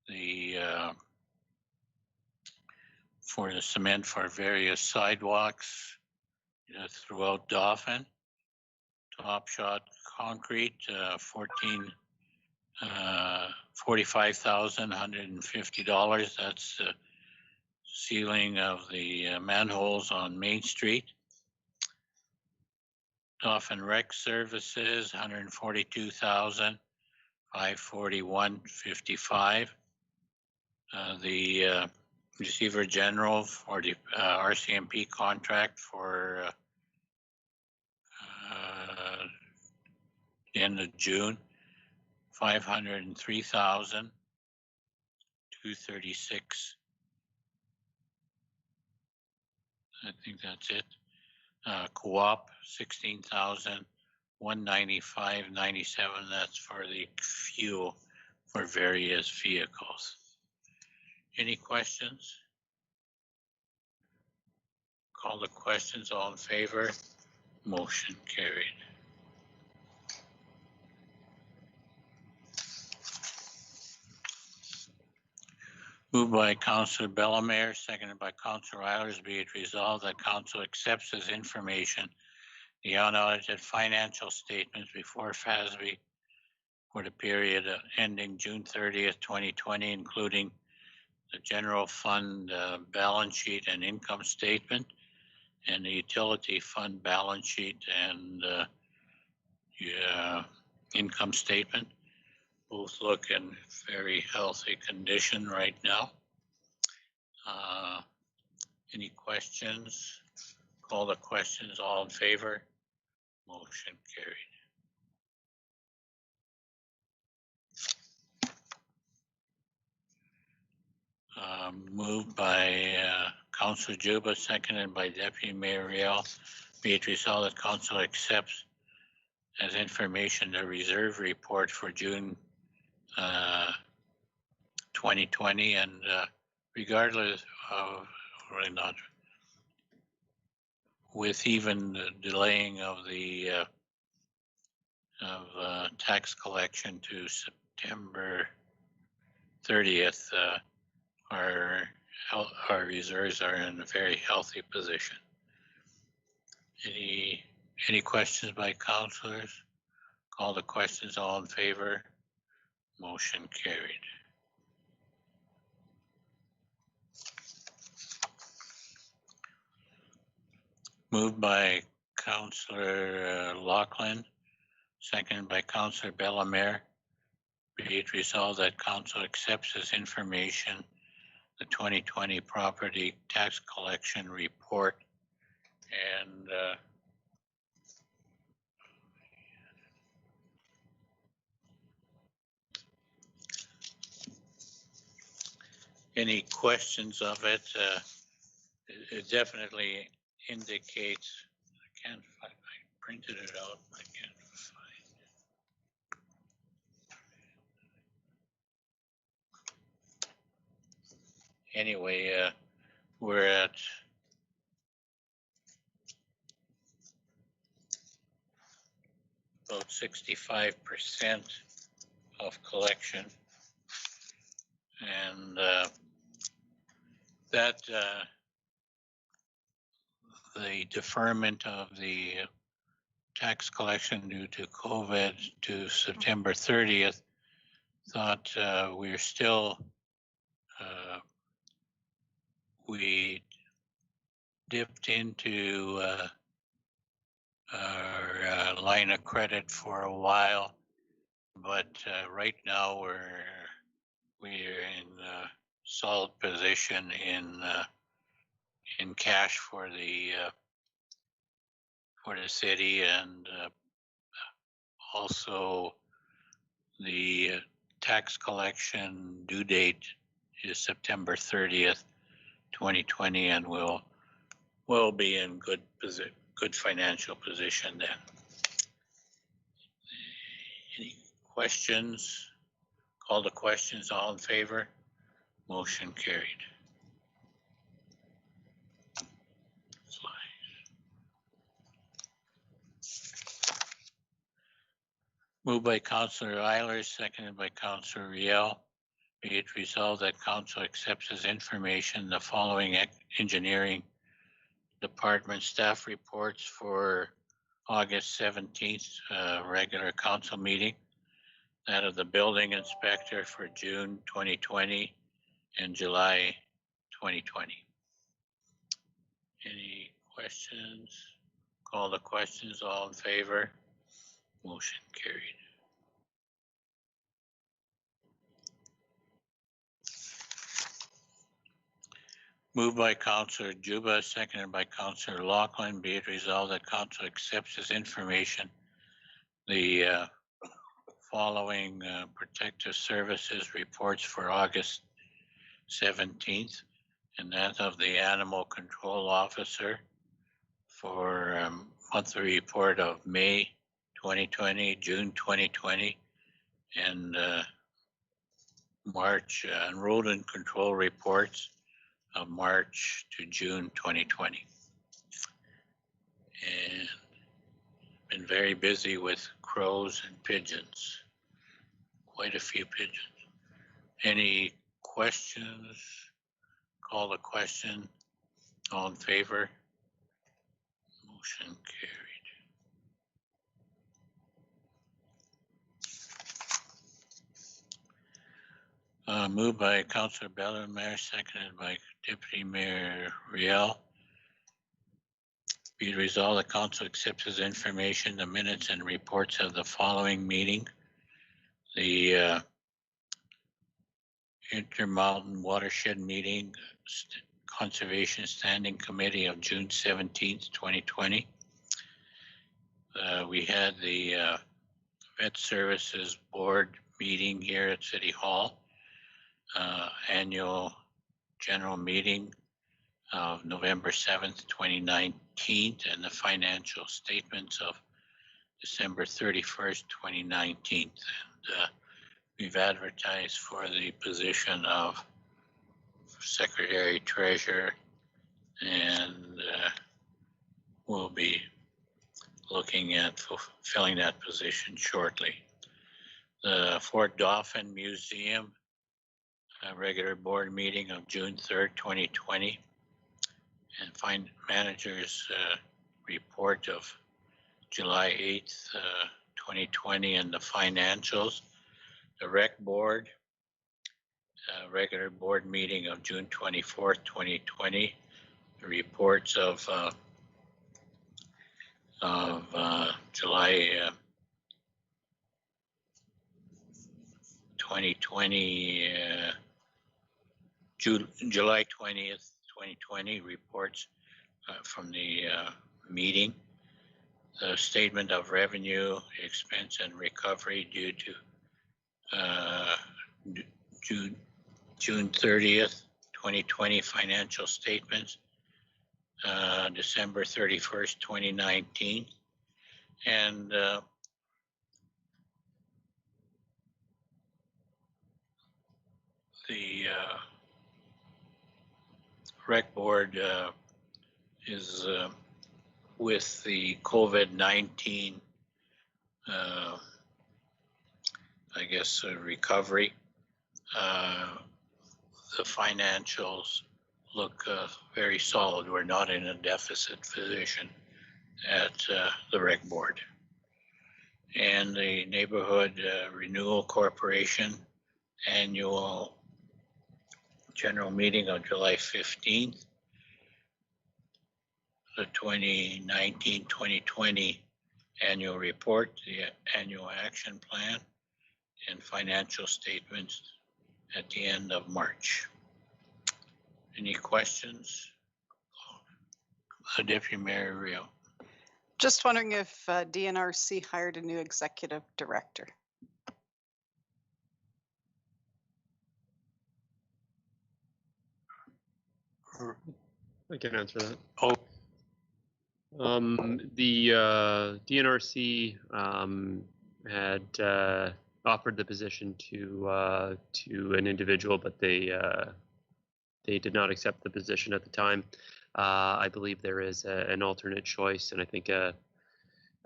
the for the cement for various sidewalks throughout Dauphin. Top Shot concrete, $45,150. That's the sealing of the manholes on Main Street. Dauphin Rec Services, $142,541.55. The Receiver General for the RCMP contract for the end of June, $503,236. I think that's it. Co-op, $16,195.97. That's for the fuel for various vehicles. Any questions? Call the questions. All in favor? Motion carried. Moved by Councillor Bellemare, seconded by Councillor Eilers. Be it resolved that council accepts as information the unaudited financial statements before FASB for the period ending June 30th, 2020, including the general fund balance sheet and income statement, and the utility fund balance sheet and income statement. Both look in very healthy condition right now. Any questions? Call the questions. All in favor? Motion carried. Moved by Councilor Juba, seconded by Deputy Mayor Riel. Be it resolved that Council accepts as information the reserve report for June 2020, and regardless of, really not, with even the delaying of the tax collection to September 30th, our reserves are in a very healthy position. Any questions by councilors? Call the questions. All in favor? Motion carried. Moved by Councillor Loughlin, seconded by Councillor Bellemare. Be it resolved that council accepts as information the 2020 property tax collection report, and any questions of it? It definitely indicates, I can't find, I printed it out, I can't find. Anyway, we're at about 65% of collection, and that the deferment of the tax collection due to COVID to September 30th, thought we're still, we dipped into our line of credit for a while, but right now we're in a solid position in cash for the city, and also the tax collection due date is September 30th, 2020, and we'll be in good financial position then. Any questions? Call the questions. All in favor? Motion carried. Moved by Councillor Eilers, seconded by Councillor Riel. Be it resolved that council accepts as information the following engineering department staff reports for August 17th, regular council meeting. That of the building inspector for June 2020 and July 2020. Any questions? Call the questions. All in favor? Motion carried. Moved by Councillor Juba, seconded by Councillor Loughlin. Be it resolved that council accepts as information the following protective services reports for August 17th, and that of the animal control officer for monthly report of May 2020, June 2020, and March and rodent control reports of March to June 2020. And been very busy with crows and pigeons, quite a few pigeons. Any questions? Call the question. All in favor? Motion carried. Moved by Councillor Bellemare, seconded by Deputy Mayor Riel. Be it resolved, the council accepts as information the minutes and reports of the following meeting. The Intermountain Watershed Meeting Conservation Standing Committee of June 17th, 2020. We had the Vet Services Board meeting here at City Hall, annual general meeting of November 7th, 2019, and the financial statements of December 31st, 2019. And we've advertised for the position of Secretary Treasurer, and we'll be looking at fulfilling that position shortly. The Fort Dauphin Museum regular board meeting of June 3rd, 2020, and find managers report of July 8th, 2020, and the financials. The Rec Board regular board meeting of June 24th, 2020, the reports of July 2020, July 20th, 2020 reports from the meeting. The statement of revenue, expense, and recovery due to June 30th, 2020 financial statements, December 31st, 2019, and the Rec Board is with the COVID-19, I guess, recovery. The financials look very solid. We're not in a deficit position at the Rec Board. And the Neighborhood Renewal Corporation annual general meeting of July 15th, the 2019-2020 annual report, the annual action plan, and financial statements at the end of March. Any questions? Deputy Mayor Rio. Just wondering if DNRC hired a new executive director. I can answer that. Oh, The DNRC had offered the position to an individual, but they did not accept the position at the time. I believe there is an alternate choice, and I think an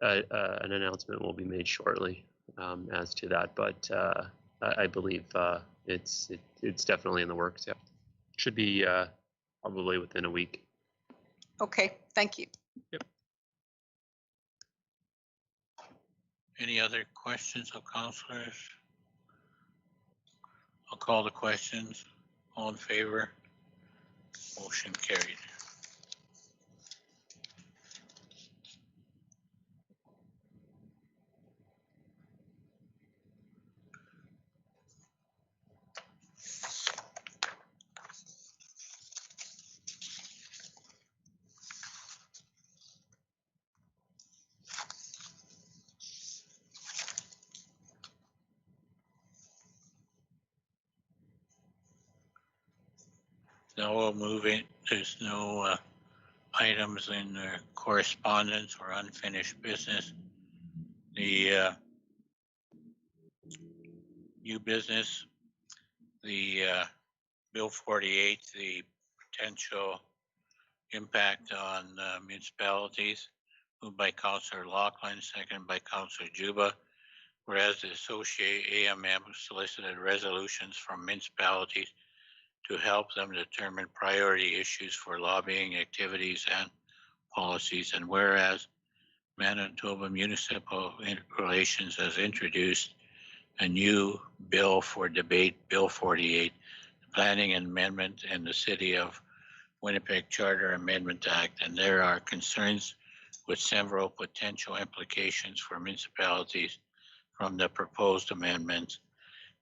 announcement will be made shortly as to that. But I believe it's definitely in the works. Yeah, should be probably within a week. Okay, thank you. Yep. any other questions of councilors? I'll call the questions. All in favor? Motion carried. Now we'll move in. There's no items in correspondence or unfinished business. The new business, the Bill 48, the potential impact on municipalities, moved by Councillor Loughlin, seconded by Councillor Juba. Whereas the Associate AMM solicited resolutions from municipalities to help them determine priority issues for lobbying activities and policies. And whereas Manitoba Municipal Relations has introduced a new bill for debate, Bill 48, the Planning Amendment and the City of Winnipeg Charter Amendment Act, and there are concerns with several potential implications for municipalities from the proposed amendments.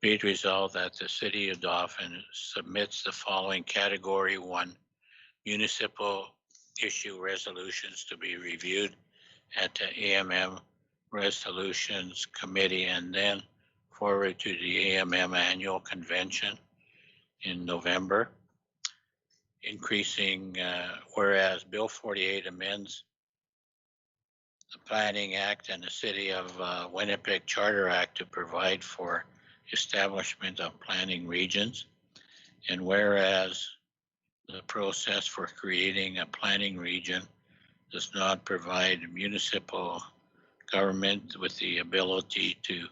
Be it resolved that the City of Dauphin submits the following Category 1 municipal issue resolutions to be reviewed at the AMM Resolutions Committee and then forward to the AMM Annual Convention in November. Increasing, whereas Bill 48 amends the Planning Act and the City of Winnipeg Charter Act to provide for establishment of planning regions. And whereas the process for creating a planning region does not provide municipal government with the ability to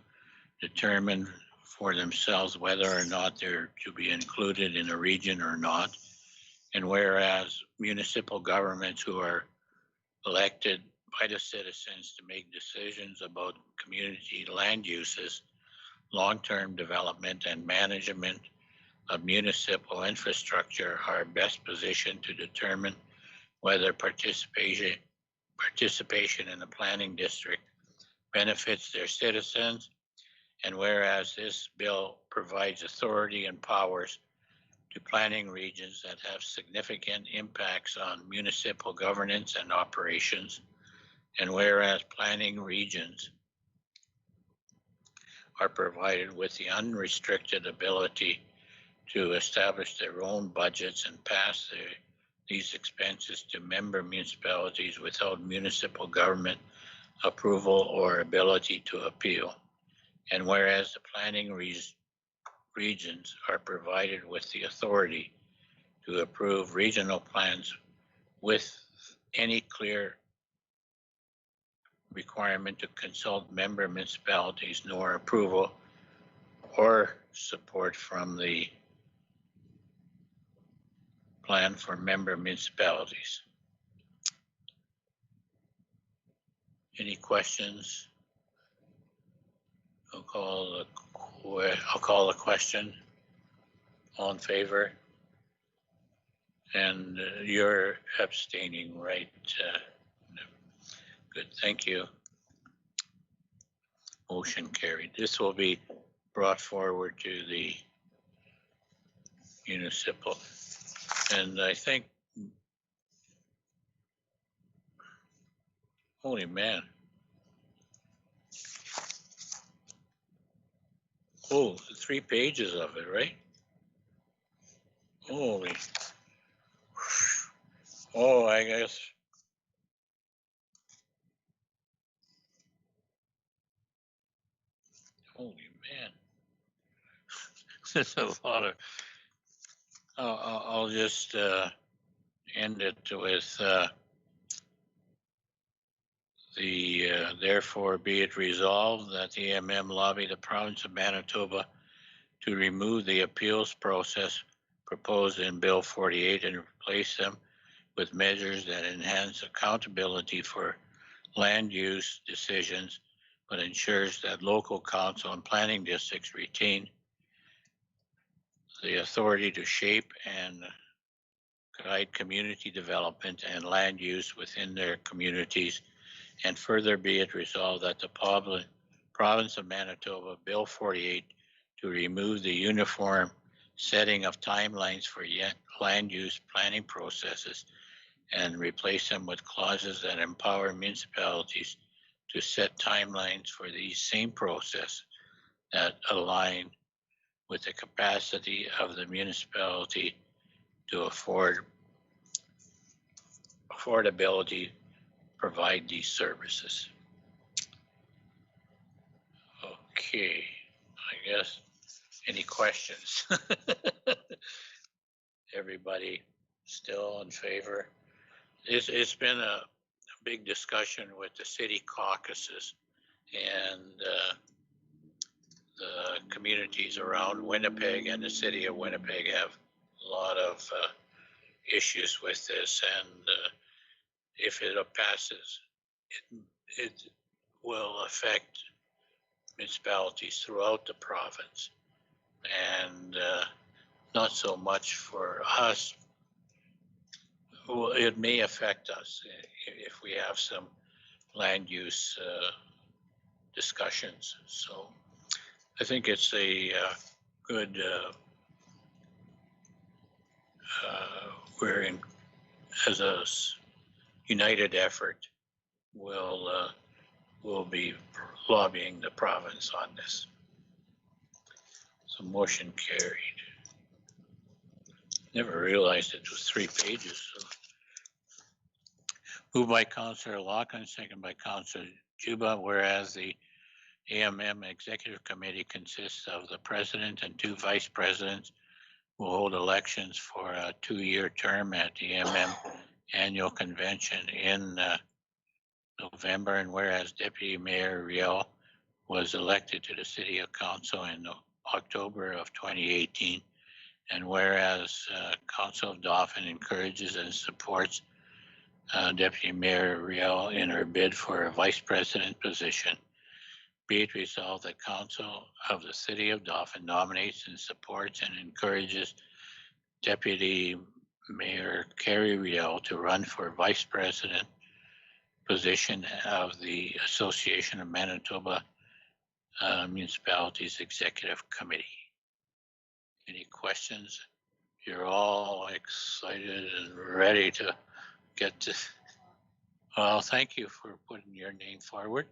determine for themselves whether or not they're to be included in a region or not. And whereas municipal governments who are elected by the citizens to make decisions about community land uses, long-term development and management of municipal infrastructure are best positioned to determine whether participation in the planning district benefits their citizens. And whereas this bill provides authority and powers to planning regions that have significant impacts on municipal governance and operations, and whereas planning regions are provided with the unrestricted ability to establish their own budgets and pass these expenses to member municipalities without municipal government approval or ability to appeal. And whereas the planning regions are provided with the authority to approve regional plans with any clear requirement to consult member municipalities nor approval or support from the plan for member municipalities. Any questions? I'll call the question. All in favor? And you're abstaining, right? Good, thank you. Motion carried. This will be brought forward to the municipal. And I think, holy man. Oh, 3 pages of it, right? Holy. Oh, I guess. Holy man. There's a lot of, I'll just end it with therefore be it resolved that the AMM lobby the province of Manitoba to remove the appeals process proposed in Bill 48 and replace them with measures that enhance accountability for land use decisions, but ensures that local council and planning districts retain the authority to shape and guide community development and land use within their communities. And further be it resolved that the province of Manitoba, Bill 48, to remove the uniform setting of timelines for land use planning processes and replace them with clauses that empower municipalities to set timelines for these same processes that align with the capacity of the municipality to affordability provide these services. Okay, I guess, any questions? Everybody still in favor? It's been a big discussion with the city caucuses and the communities around Winnipeg, and the city of Winnipeg have a lot of issues with this, and if it passes, it will affect municipalities throughout the province, and not so much for us. Well, it may affect us if we have some land use discussions. So I think it's a good, we're in, as a united effort, we'll be lobbying the province on this. So motion carried. Never realized it was 3 pages. So. Moved by Councillor Loughlin, second by Councillor Juba, whereas the AMM Executive Committee consists of the President and 2 Vice Presidents who hold elections for a 2-year term at the AMM Annual Convention in November, and whereas Deputy Mayor Riel was elected to the City Council in October of 2018, and whereas Council of Dauphin encourages and supports Deputy Mayor Riel in her bid for a Vice President position, be it resolved that Council of the City of Dauphin nominates and supports and encourages Deputy Mayor Carrie Riel to run for Vice President position of the Association of Manitoba Municipalities Executive Committee. Any questions? You're all excited and ready to get to. Well, thank you for putting your name forward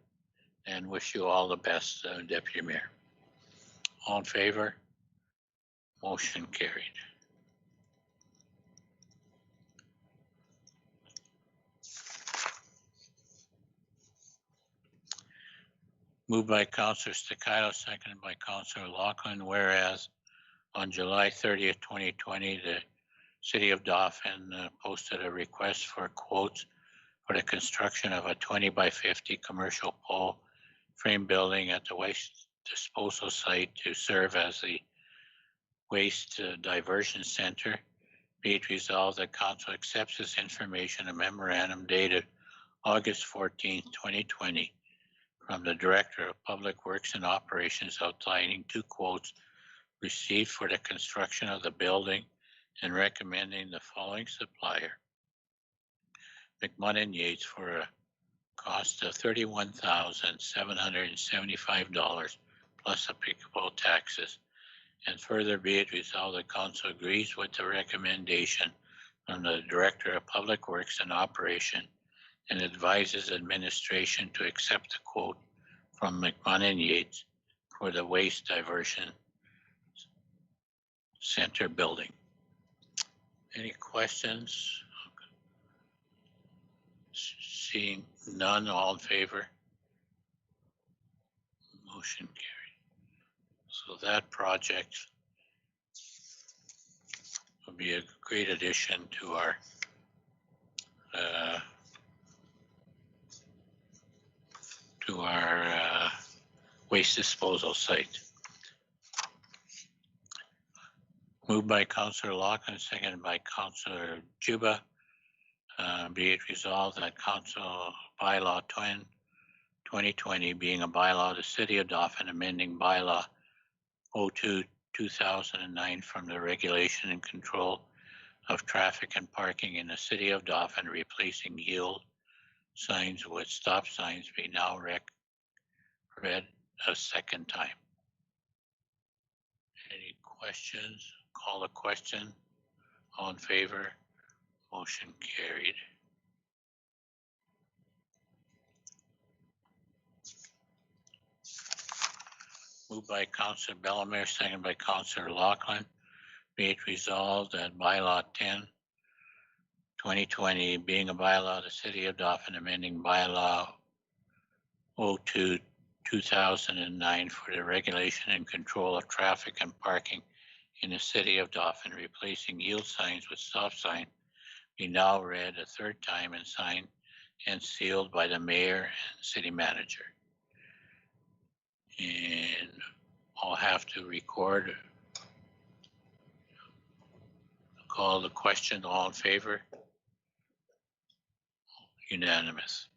and wish you all the best, Deputy Mayor. All in favor? Motion carried. Moved by Councillor Staccato, seconded by Councillor Loughlin, whereas on July 30th, 2020, the City of Dauphin posted a request for quotes for the construction of a 20 by 50 commercial pole frame building at the waste disposal site to serve as the waste diversion center. Be it resolved that Council accepts this information, a memorandum dated August 14th, 2020, from the Director of Public Works and Operations outlining 2 quotes received for the construction of the building and recommending the following supplier: McMunn & Yates for a cost of $31,775 plus applicable taxes. And further, be it resolved that Council agrees with the recommendation from the Director of Public Works and Operation and advises administration to accept the quote from McMunn & Yates for the waste diversion center building. Any questions? Seeing none, all in favor? Motion carried. So that project will be a great addition to our waste disposal site. Moved by Councillor Loughlin, seconded by Councillor Juba. Be it resolved that Council Bylaw 2020 being a bylaw of the City of Dauphin, amending Bylaw 02/2009 from the regulation and control of traffic and parking in the City of Dauphin, replacing yield signs with stop signs, be now read a second time. Any questions? Call the question. All in favor? Motion carried. Moved by Councillor Bellemare, seconded by Councillor Loughlin. Be it resolved that Bylaw 10/2020 being a bylaw of the City of Dauphin, amending Bylaw 02/2009 for the regulation and control of traffic and parking in the City of Dauphin, replacing yield signs with stop sign, be now read a third time and signed and sealed by the Mayor and City Manager. And I'll have to record. Call the question. All in favor? Unanimous.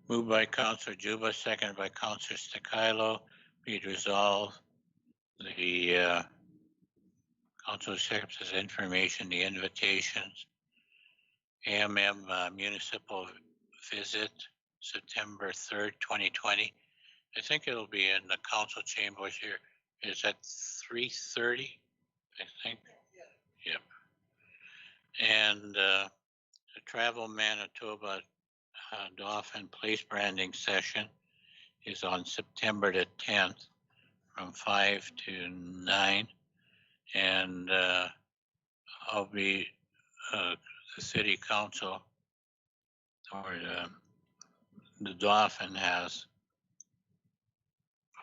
Moved by Counselor Juba, seconded by Counselor Stakilo. Be it resolved, the council accepts as information the invitations. AMM municipal visit, September 3rd, 2020. I think it'll be in the council chambers here. Is at 3:30, I think. Yep. And the Travel Manitoba Dauphin Place Branding Session is on September the 10th from 5 to 9. And I'll be, the city council or the Dauphin has,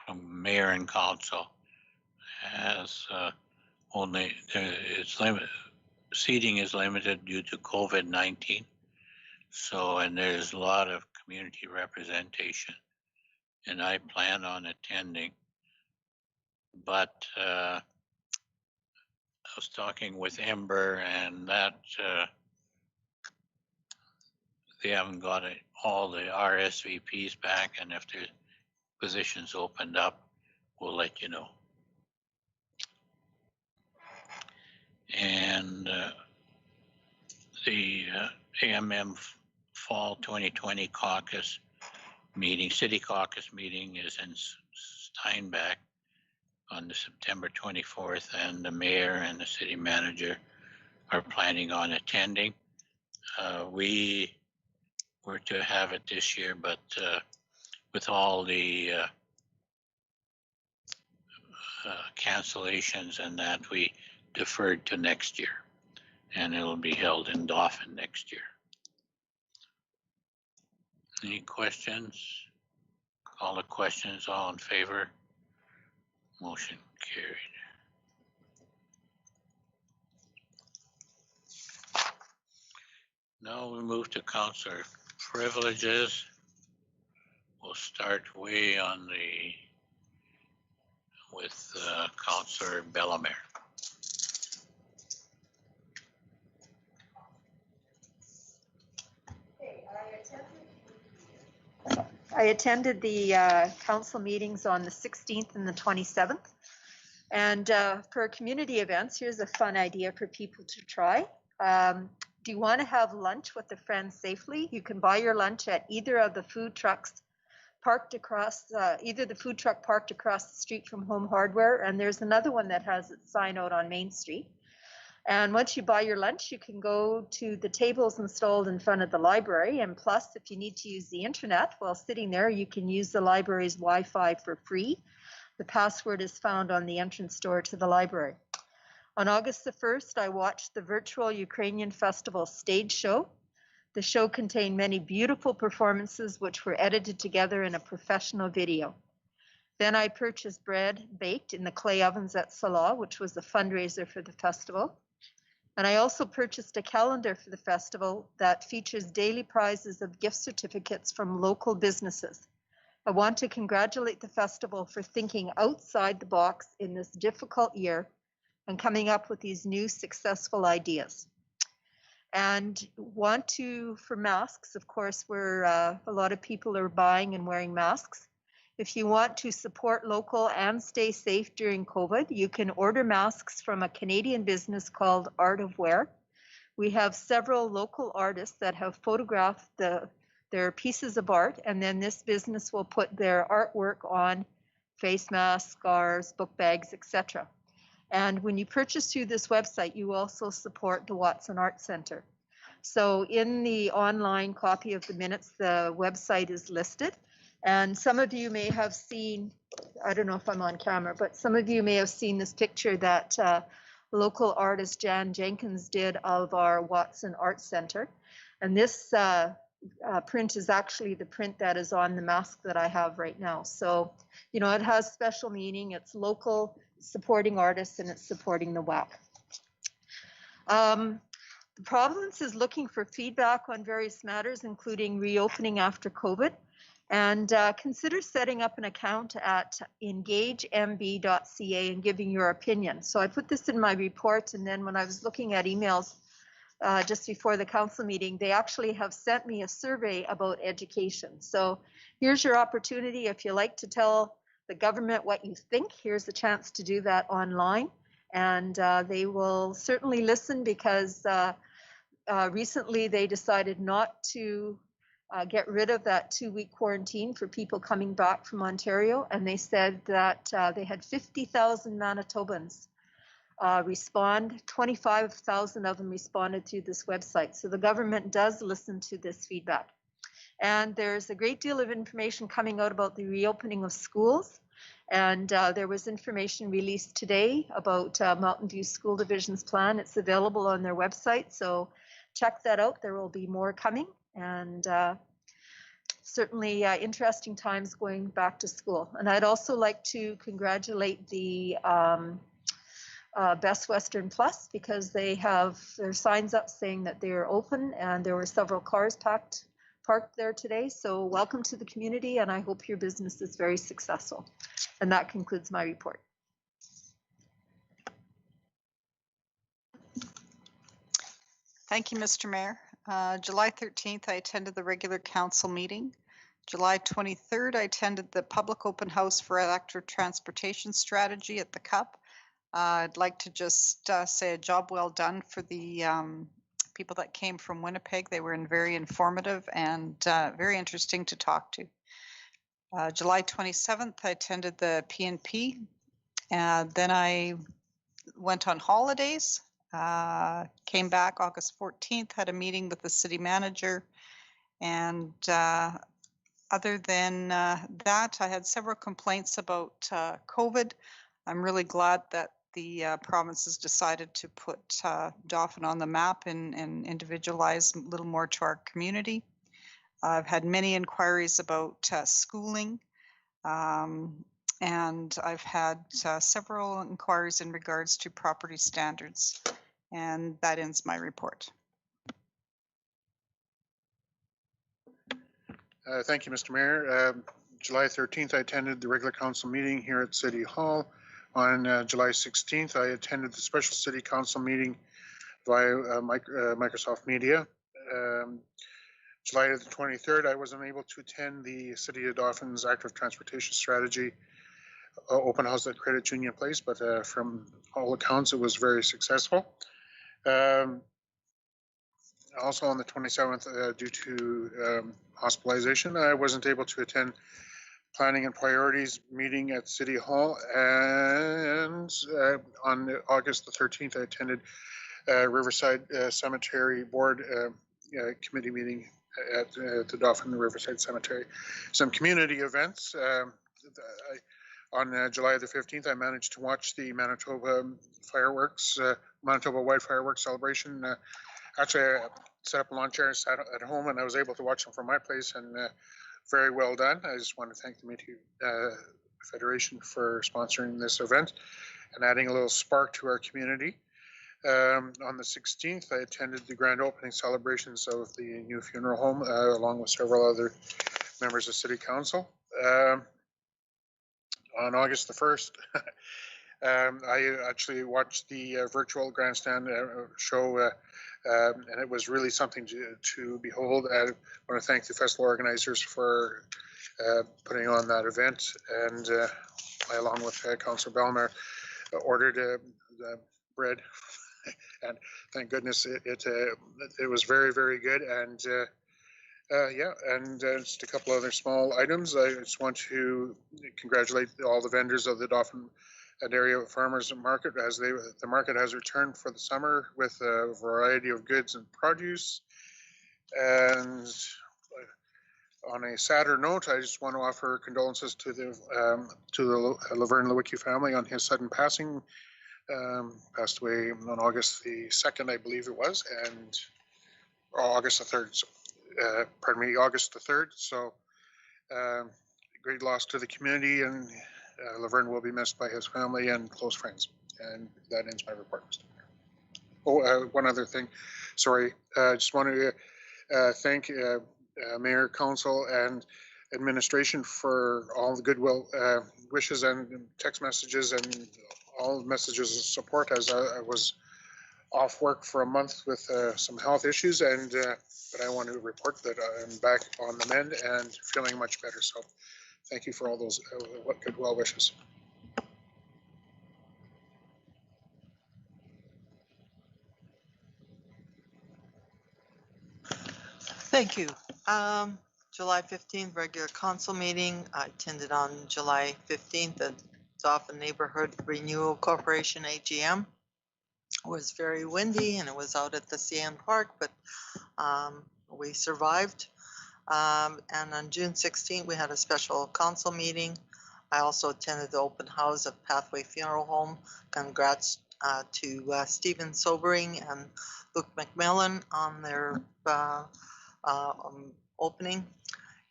from mayor and council, has only, it's limited, seating is limited due to COVID-19. So, and there's a lot of community representation, and I plan on attending. But I was talking with Ember, and that they haven't got all the RSVPs back, and if there's positions opened up, we'll let you know. And the AMM Fall 2020 caucus meeting, city caucus meeting is in Steinbach on the September 24th, and the mayor and the city manager are planning on attending. We were to have it this year, but with all the cancellations and that, we deferred to next year, and it'll be held in Dauphin next year. Any questions? Call the questions. All in favor? Motion carried. Now we move to councillor privileges. We'll start way on the, with Councillor Bellemare. I attended the council meetings on the 16th and the 27th. And for community events, here's a fun idea for people to try. Do you want to have lunch with a friend safely? You can buy your lunch at either of the food trucks parked across, either the food truck parked across the street from Home Hardware, and there's another one that has its sign out on Main Street. And once you buy your lunch, you can go to the tables installed in front of the library. And plus, if you need to use the internet while sitting there, you can use the library's Wi-Fi for free. The password is found on the entrance door to the library. On August the 1st, I watched the virtual Ukrainian Festival stage show. The show contained many beautiful performances which were edited together in a professional video. Then I purchased bread baked in the clay ovens at Salah, which was a fundraiser for the festival. And I also purchased a calendar for the festival that features daily prizes of gift certificates from local businesses. I want to congratulate the festival for thinking outside the box in this difficult year and coming up with these new successful ideas. And want to, for masks, of course, where a lot of people are buying and wearing masks. If you want to support local and stay safe during COVID, you can order masks from a Canadian business called Art of Wear. We have several local artists that have photographed their pieces of art, and then this business will put their artwork on face masks, scarves, book bags, etc. And when you purchase through this website, you also support the Watson Art Center. So in the online copy of the minutes, the website is listed. And some of you may have seen, I don't know if I'm on camera, but some of you may have seen this picture that local artist Jan Jenkins did of our Watson Art Center. And this print is actually the print that is on the mask that I have right now. So, you know, it has special meaning. It's local, supporting artists, and it's supporting the WAC. The province is looking for feedback on various matters, including reopening after COVID. And consider setting up an account at engagemb.ca and giving your opinion. So I put this in my report, and then when I was looking at emails just before the council meeting, they actually have sent me a survey about education. So here's your opportunity. If you like to tell the government what you think, here's a chance to do that online. And they will certainly listen, because recently they decided not to get rid of that 2-week quarantine for people coming back from Ontario. And they said that they had 50,000 Manitobans respond. 25,000 of them responded through this website. So the government does listen to this feedback. And there's a great deal of information coming out about the reopening of schools. And there was information released today about Mountain View School Division's plan. It's available on their website, so check that out. There will be more coming, and certainly interesting times going back to school. And I'd also like to congratulate the Best Western Plus, because they have their signs up saying that they are open, and there were several cars parked there today. So welcome to the community, and I hope your business is very successful. And that concludes my report. Thank you, Mr. Mayor. July 13th, I attended the regular council meeting. July 23rd, I attended the public open house for electric transportation strategy at the CUP. I'd like to just say a job well done for the people that came from Winnipeg. They were very informative and very interesting to talk to. July 27th, I attended the PNP. Then I went on holidays, came back August 14th, had a meeting with the city manager. And other than that, I had several complaints about COVID. I'm really glad that the province has decided to put Dauphin on the map and individualize a little more to our community. I've had many inquiries about schooling, and I've had several inquiries in regards to property standards. And that ends my report. Thank you, Mr. Mayor. July 13th, I attended the regular council meeting here at City Hall. On July 16th, I attended the special city council meeting via Microsoft Media. July the 23rd, I was unable to attend the City of Dawson's active transportation strategy open house at Credit Union Place, but from all accounts, it was very successful. Also on the 27th, due to hospitalization, I wasn't able to attend planning and priorities meeting at City Hall. And on August the 13th, I attended Riverside Cemetery Board committee meeting at the Dauphin Riverside Cemetery. Some community events. On July the 15th, I managed to watch the Manitoba fireworks, Manitoba White Fireworks celebration. Actually, I set up a lawn chair, sat at home, and I was able to watch them from my place, and very well done. I just want to thank the Métis Federation for sponsoring this event and adding a little spark to our community. On the 16th, I attended the grand opening celebrations of the new funeral home, along with several other members of City Council. On August the 1st, I actually watched the virtual grandstand show, and it was really something to behold. I want to thank the festival organizers for putting on that event, and I, along with Councillor Bellemare, ordered bread, and thank goodness it was very, very good. And yeah, and just a couple other small items. I just want to congratulate all the vendors of the Dauphin and area farmers market, as the market has returned for the summer with a variety of goods and produce. And on a sadder note, I just want to offer condolences to the Laverne Lewicki family on his sudden passing. Passed away on August the 2nd, I believe it was, and August the 3rd. So, pardon me, August the 3rd. So great loss to the community, and Laverne will be missed by his family and close friends. And that ends my report, Mr. Mayor. Oh, one other thing. Sorry. I just want to thank Mayor, Council, and administration for all the goodwill wishes and text messages and all messages of support as I was off work for a month with some health issues, and but I want to report that I'm back on the mend and feeling much better. So thank you for all those good well wishes. Thank you. July 15th, regular council meeting. I attended on July 15th, the Dauphin Neighborhood Renewal Corporation AGM. It was very windy and it was out at the CN Park, but we survived. And on June 16th, we had a special council meeting. I also attended the open house of Pathway Funeral Home. Congrats to Stephen Sobering and Luke McMillan on their opening.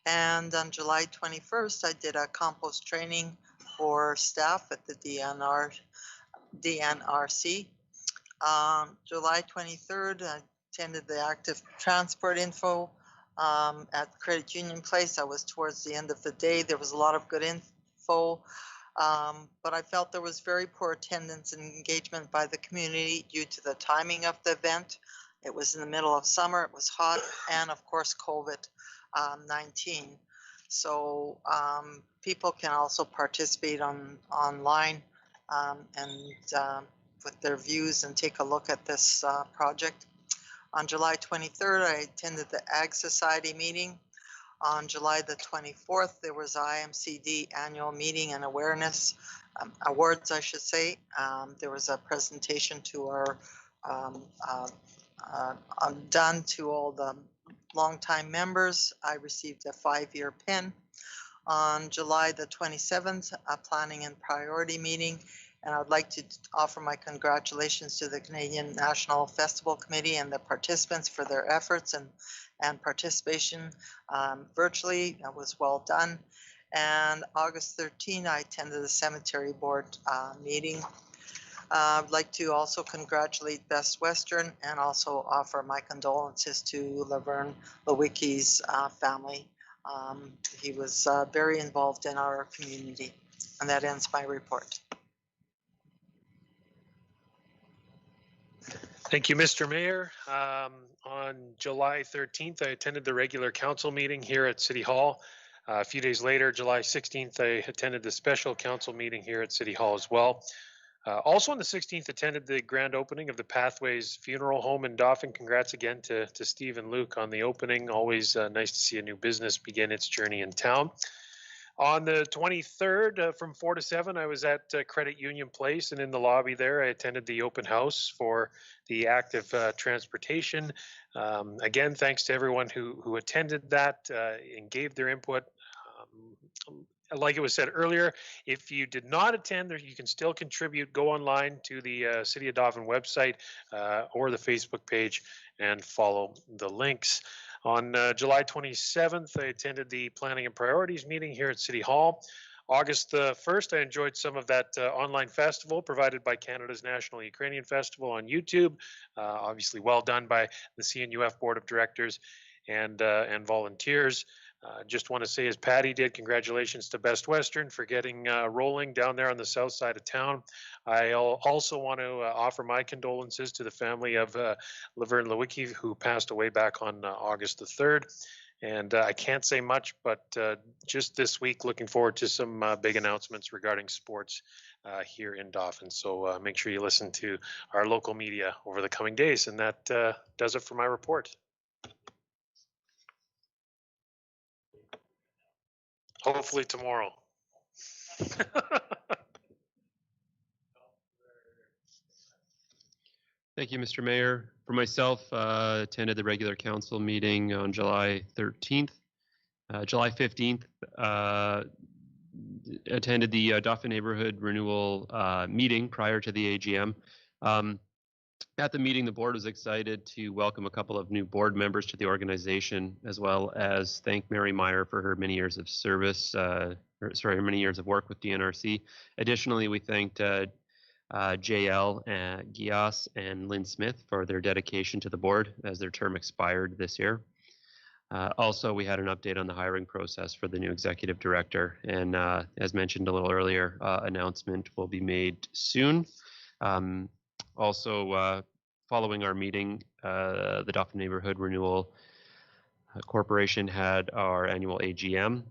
And on July 21st, I did a compost training for staff at the DNRC. July 23rd, I attended the active transport info at Credit Union Place. I was towards the end of the day. There was a lot of good info, but I felt there was very poor attendance and engagement by the community due to the timing of the event. It was in the middle of summer, it was hot, and of course COVID-19. So people can also participate online and with their views and take a look at this project. On July 23rd, I attended the Ag Society meeting. On July the 24th, there was IMCD annual meeting and awareness awards, I should say. There was a presentation to our done to all the longtime members. I received a 5-year pin. On July the 27th, a planning and priority meeting. And I would like to offer my congratulations to the Canadian National Festival Committee and the participants for their efforts and participation virtually. That was well done. And August 13, I attended the Cemetery Board meeting. I'd like to also congratulate Best Western and also offer my condolences to Laverne Lewicki's family. He was very involved in our community. And that ends my report. Thank you, Mr. Mayor. On July 13th, I attended the regular council meeting here at City Hall. A few days later, July 16th, I attended the special council meeting here at City Hall as well. Also on the 16th, attended the grand opening of the Pathways Funeral Home in Dauphin. Congrats again to Steve and Luke on the opening. Always nice to see a new business begin its journey in town. On the 23rd, from 4 to 7, I was at Credit Union Place, and in the lobby there, I attended the open house for the active transportation. Again, thanks to everyone who attended that and gave their input. Like it was said earlier, if you did not attend, you can still contribute. Go online to the City of Dauphin website or the Facebook page and follow the links. On July 27th, I attended the Planning and Priorities meeting here at City Hall. August 1st, I enjoyed some of that online festival provided by Canada's National Ukrainian Festival on YouTube. Obviously well done by the CNUF Board of Directors and volunteers. Just want to say, as Patty did, congratulations to Best Western for getting rolling down there on the south side of town. I also want to offer my condolences to the family of Laverne Lewicki, who passed away back on August the 3rd. And I can't say much, but just this week, looking forward to some big announcements regarding sports here in Dauphin. So make sure you listen to our local media over the coming days. And that does it for my report. Hopefully tomorrow. Thank you, Mr. Mayor. For myself, attended the regular council meeting on July 13th. July 15th, attended the Dauphin Neighborhood Renewal meeting prior to the AGM. At the meeting, the board was excited to welcome a couple of new board members to the organization, as well as thank Mary Meyer for her many years of service, her many years of work with DNRC. Additionally, we thanked JL Gias and Lynn Smith for their dedication to the board as their term expired this year. Also, we had an update on the hiring process for the new executive director. And as mentioned a little earlier, announcement will be made soon. Also, following our meeting, the Dauphin Neighborhood Renewal Corporation had our annual AGM.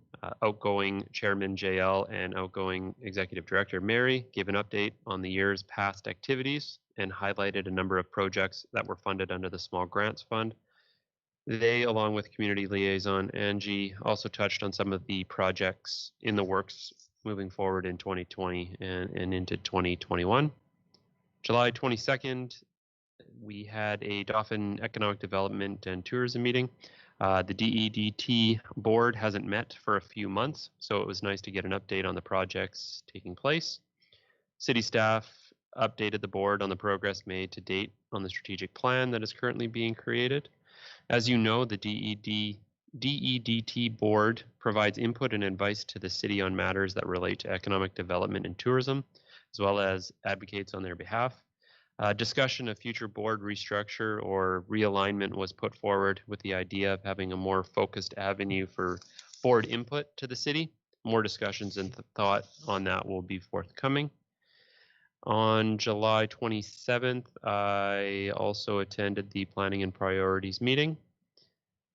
Outgoing Chairman JL and outgoing Executive Director Mary gave an update on the year's past activities and highlighted a number of projects that were funded under the Small Grants Fund. They, along with Community Liaison Angie, also touched on some of the projects in the works moving forward in 2020 and into 2021. July 22nd, we had a Dauphin Economic Development and Tourism meeting. The DEDT board hasn't met for a few months, so it was nice to get an update on the projects taking place. City staff updated the board on the progress made to date on the strategic plan that is currently being created. As you know, the DEDT board provides input and advice to the city on matters that relate to economic development and tourism, as well as advocates on their behalf. Discussion of future board restructure or realignment was put forward with the idea of having a more focused avenue for board input to the city. More discussions and thought on that will be forthcoming. On July 27th, I also attended the Planning and Priorities meeting.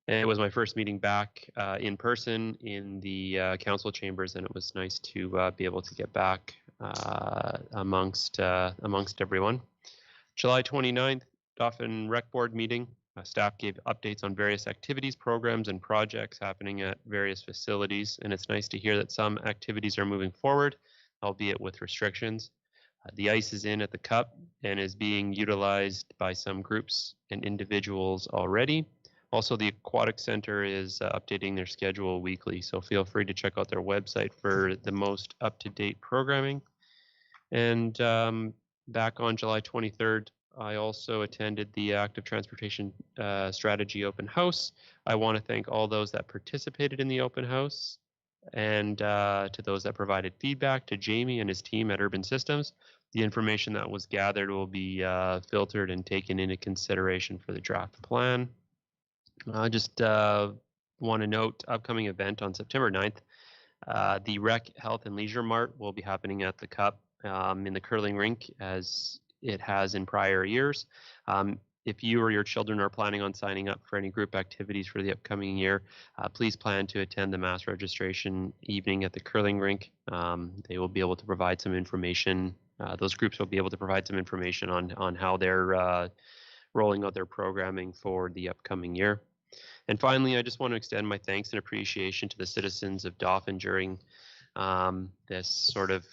And it was my first meeting back in person in the council chambers, and it was nice to be able to get back amongst everyone. July 29th, Dauphin Rec Board meeting. Staff gave updates on various activities, programs, and projects happening at various facilities, and it's nice to hear that some activities are moving forward, albeit with restrictions. The ice is in at the Cup and is being utilized by some groups and individuals already. Also, the Aquatic Center is updating their schedule weekly, so feel free to check out their website for the most up-to-date programming. And back on July 23rd, I also attended the Active Transportation Strategy Open House. I want to thank all those that participated in the open house and to those that provided feedback to Jamie and his team at Urban Systems. The information that was gathered will be filtered and taken into consideration for the draft plan. I just want to note upcoming event on September 9th. The Rec Health and Leisure Mart will be happening at the Cup in the curling rink as it has in prior years. If you or your children are planning on signing up for any group activities for the upcoming year, please plan to attend the mass registration evening at the curling rink. They will be able to provide some information. Those groups will be able to provide some information on how they're rolling out their programming for the upcoming year. And finally, I just want to extend my thanks and appreciation to the citizens of Dauphin during this sort of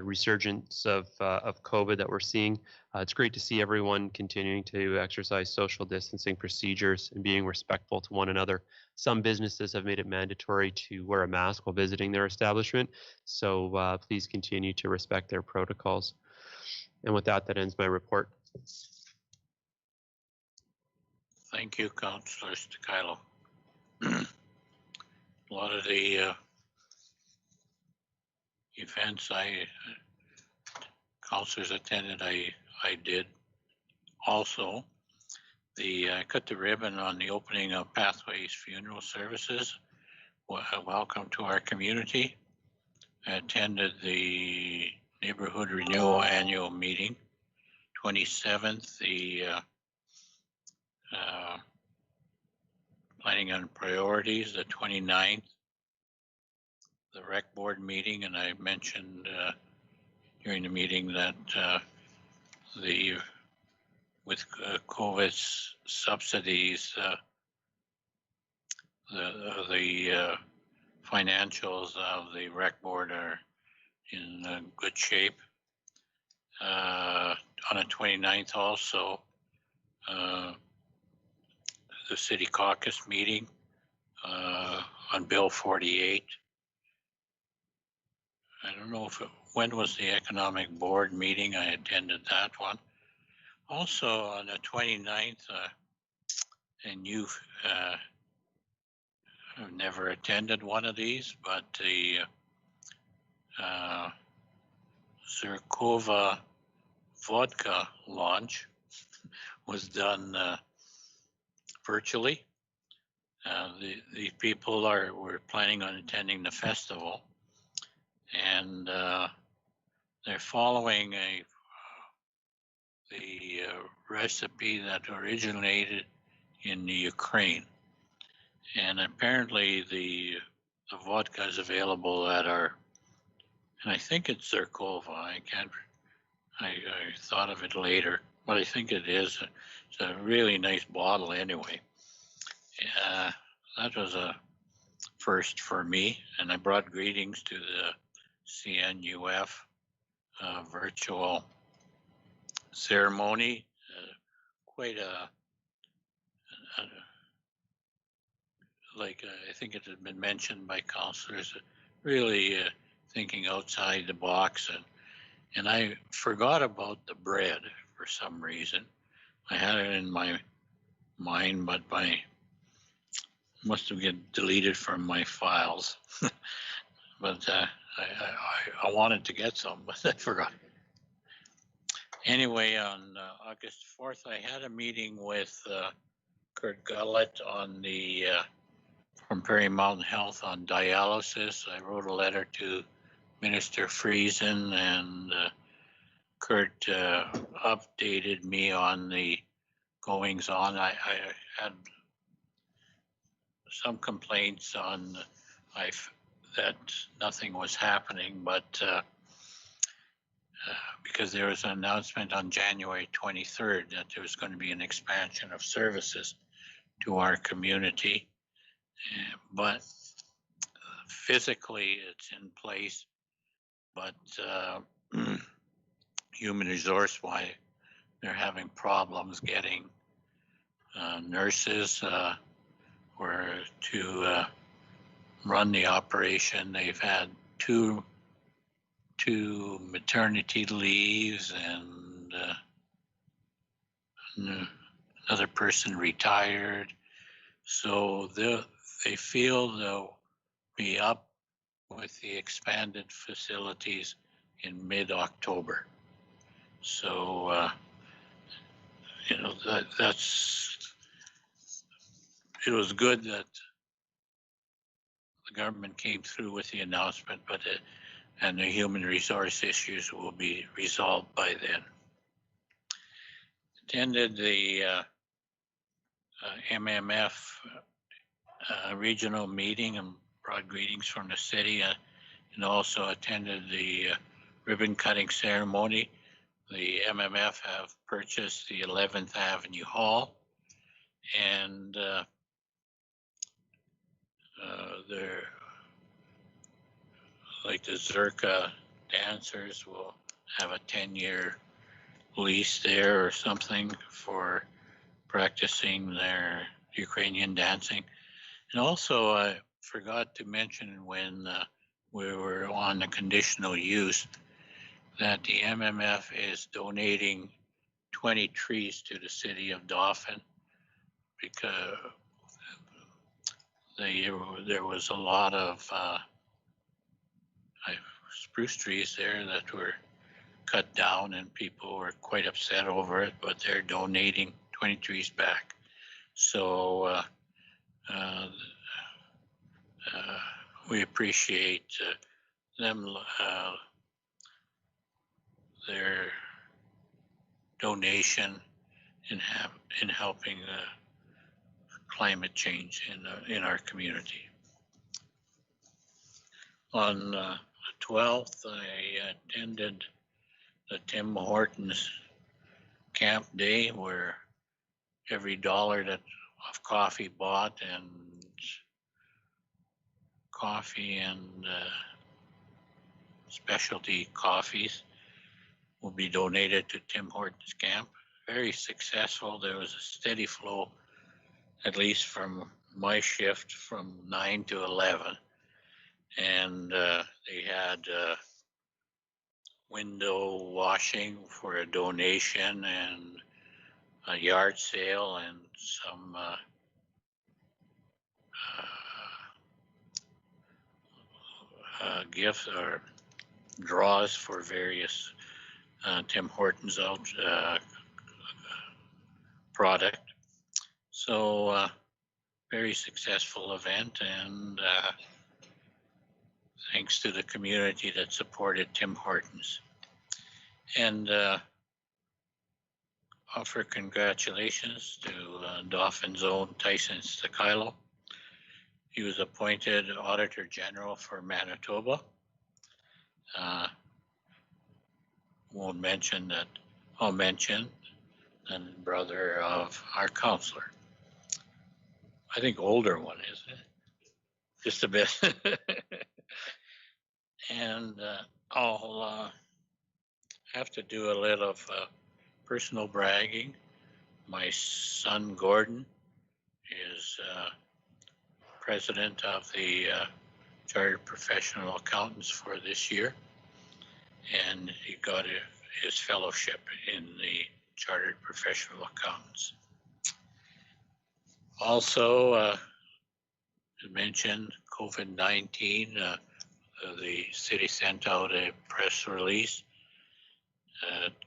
resurgence of COVID that we're seeing. It's great to see everyone continuing to exercise social distancing procedures and being respectful to one another. Some businesses have made it mandatory to wear a mask while visiting their establishment, so please continue to respect their protocols. And with that, that ends my report. Thank you, Councillor Sticilo. A lot of the events councillors attended, I did. Also, cut the ribbon on the opening of Pathways Funeral Services. Welcome to our community. I attended the Neighborhood Renewal Annual Meeting. 27th, the Planning on Priorities, the 29th, the Rec Board meeting, and I mentioned during the meeting that with COVID subsidies, the financials of the Rec Board are in good shape. On the 29th also, the City Caucus meeting on Bill 48. I don't know when was the Economic Board meeting. I attended that one. Also on the 29th, and you've I've never attended one of these, but the Zerkova vodka launch was done virtually. The people were planning on attending the festival, and they're following the recipe that originated in the Ukraine. And apparently the vodka is available at our, and I think it's Zerkova. I thought of it later, but I think it is. It's a really nice bottle anyway. That was a first for me, and I brought greetings to the CNUF virtual ceremony. Quite I think it had been mentioned by councillors, really thinking outside the box, and I forgot about the bread for some reason. I had it in my mind, but must have get deleted from my files. But I wanted to get some, but I forgot. Anyway, on August 4th, I had a meeting with Kurt Gullett on the from Prairie Mountain Health on dialysis. I wrote a letter to Minister Friesen, and Kurt updated me on the goings on. I had some complaints on that nothing was happening, but because there was an announcement on January 23rd that there was going to be an expansion of services to our community, but physically it's in place, but human resource wise, they're having problems getting nurses or to run the operation. They've had two maternity leaves, and another person retired. So they feel they'll be up with the expanded facilities in mid-October. So, you know, it was good that the government came through with the announcement, but and the human resource issues will be resolved by then. Attended the MMF regional meeting and brought greetings from the city, and also attended the ribbon cutting ceremony. The MMF have purchased the 11th Avenue Hall, and they're like the Zerka dancers will have a 10-year lease there or something for practicing their Ukrainian dancing. And also, I forgot to mention when we were on the conditional use that the MMF is donating 20 trees to the city of Dauphin, because there was a lot of spruce trees there that were cut down, and people were quite upset over it, but they're donating 20 trees back. So we appreciate them, their donation in helping climate change in our community. On the 12th, I attended the Tim Hortons Camp Day, where every dollar of coffee bought and coffee and specialty coffees will be donated to Tim Hortons Camp. Very successful. There was a steady flow, at least from my shift, from 9 to 11. And they had window washing for a donation, and a yard sale, and some gifts or draws for various Tim Hortons out product. So very successful event, and thanks to the community that supported Tim Hortons. And offer congratulations to Dauphin's own Tyson Stakilo. He was appointed Auditor General for Manitoba. Won't mention that, I'll mention, and brother of our counselor. I think older one, isn't it? Just a bit. And I'll have to do a little of personal bragging. My son Gordon is president of the Chartered Professional Accountants for this year, and he got his fellowship in the Chartered Professional Accountants. Also, to mention COVID-19, the city sent out a press release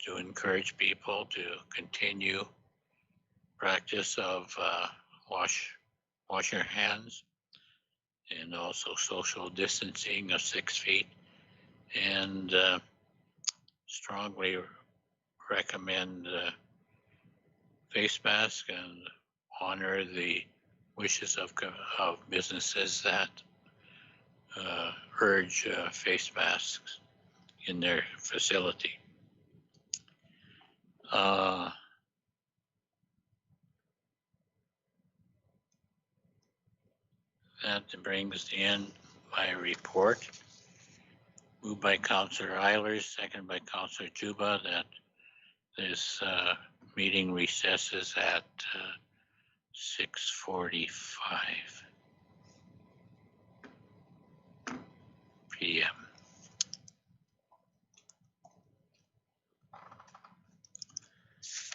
to encourage people to continue practice of wash your hands, and also social distancing of 6 feet, and strongly recommend face masks and honor the wishes of businesses that urge face masks in their facility. That brings the end my report. Moved by Councillor Eilers, seconded by Councillor Juba, that this meeting recesses at 6:45.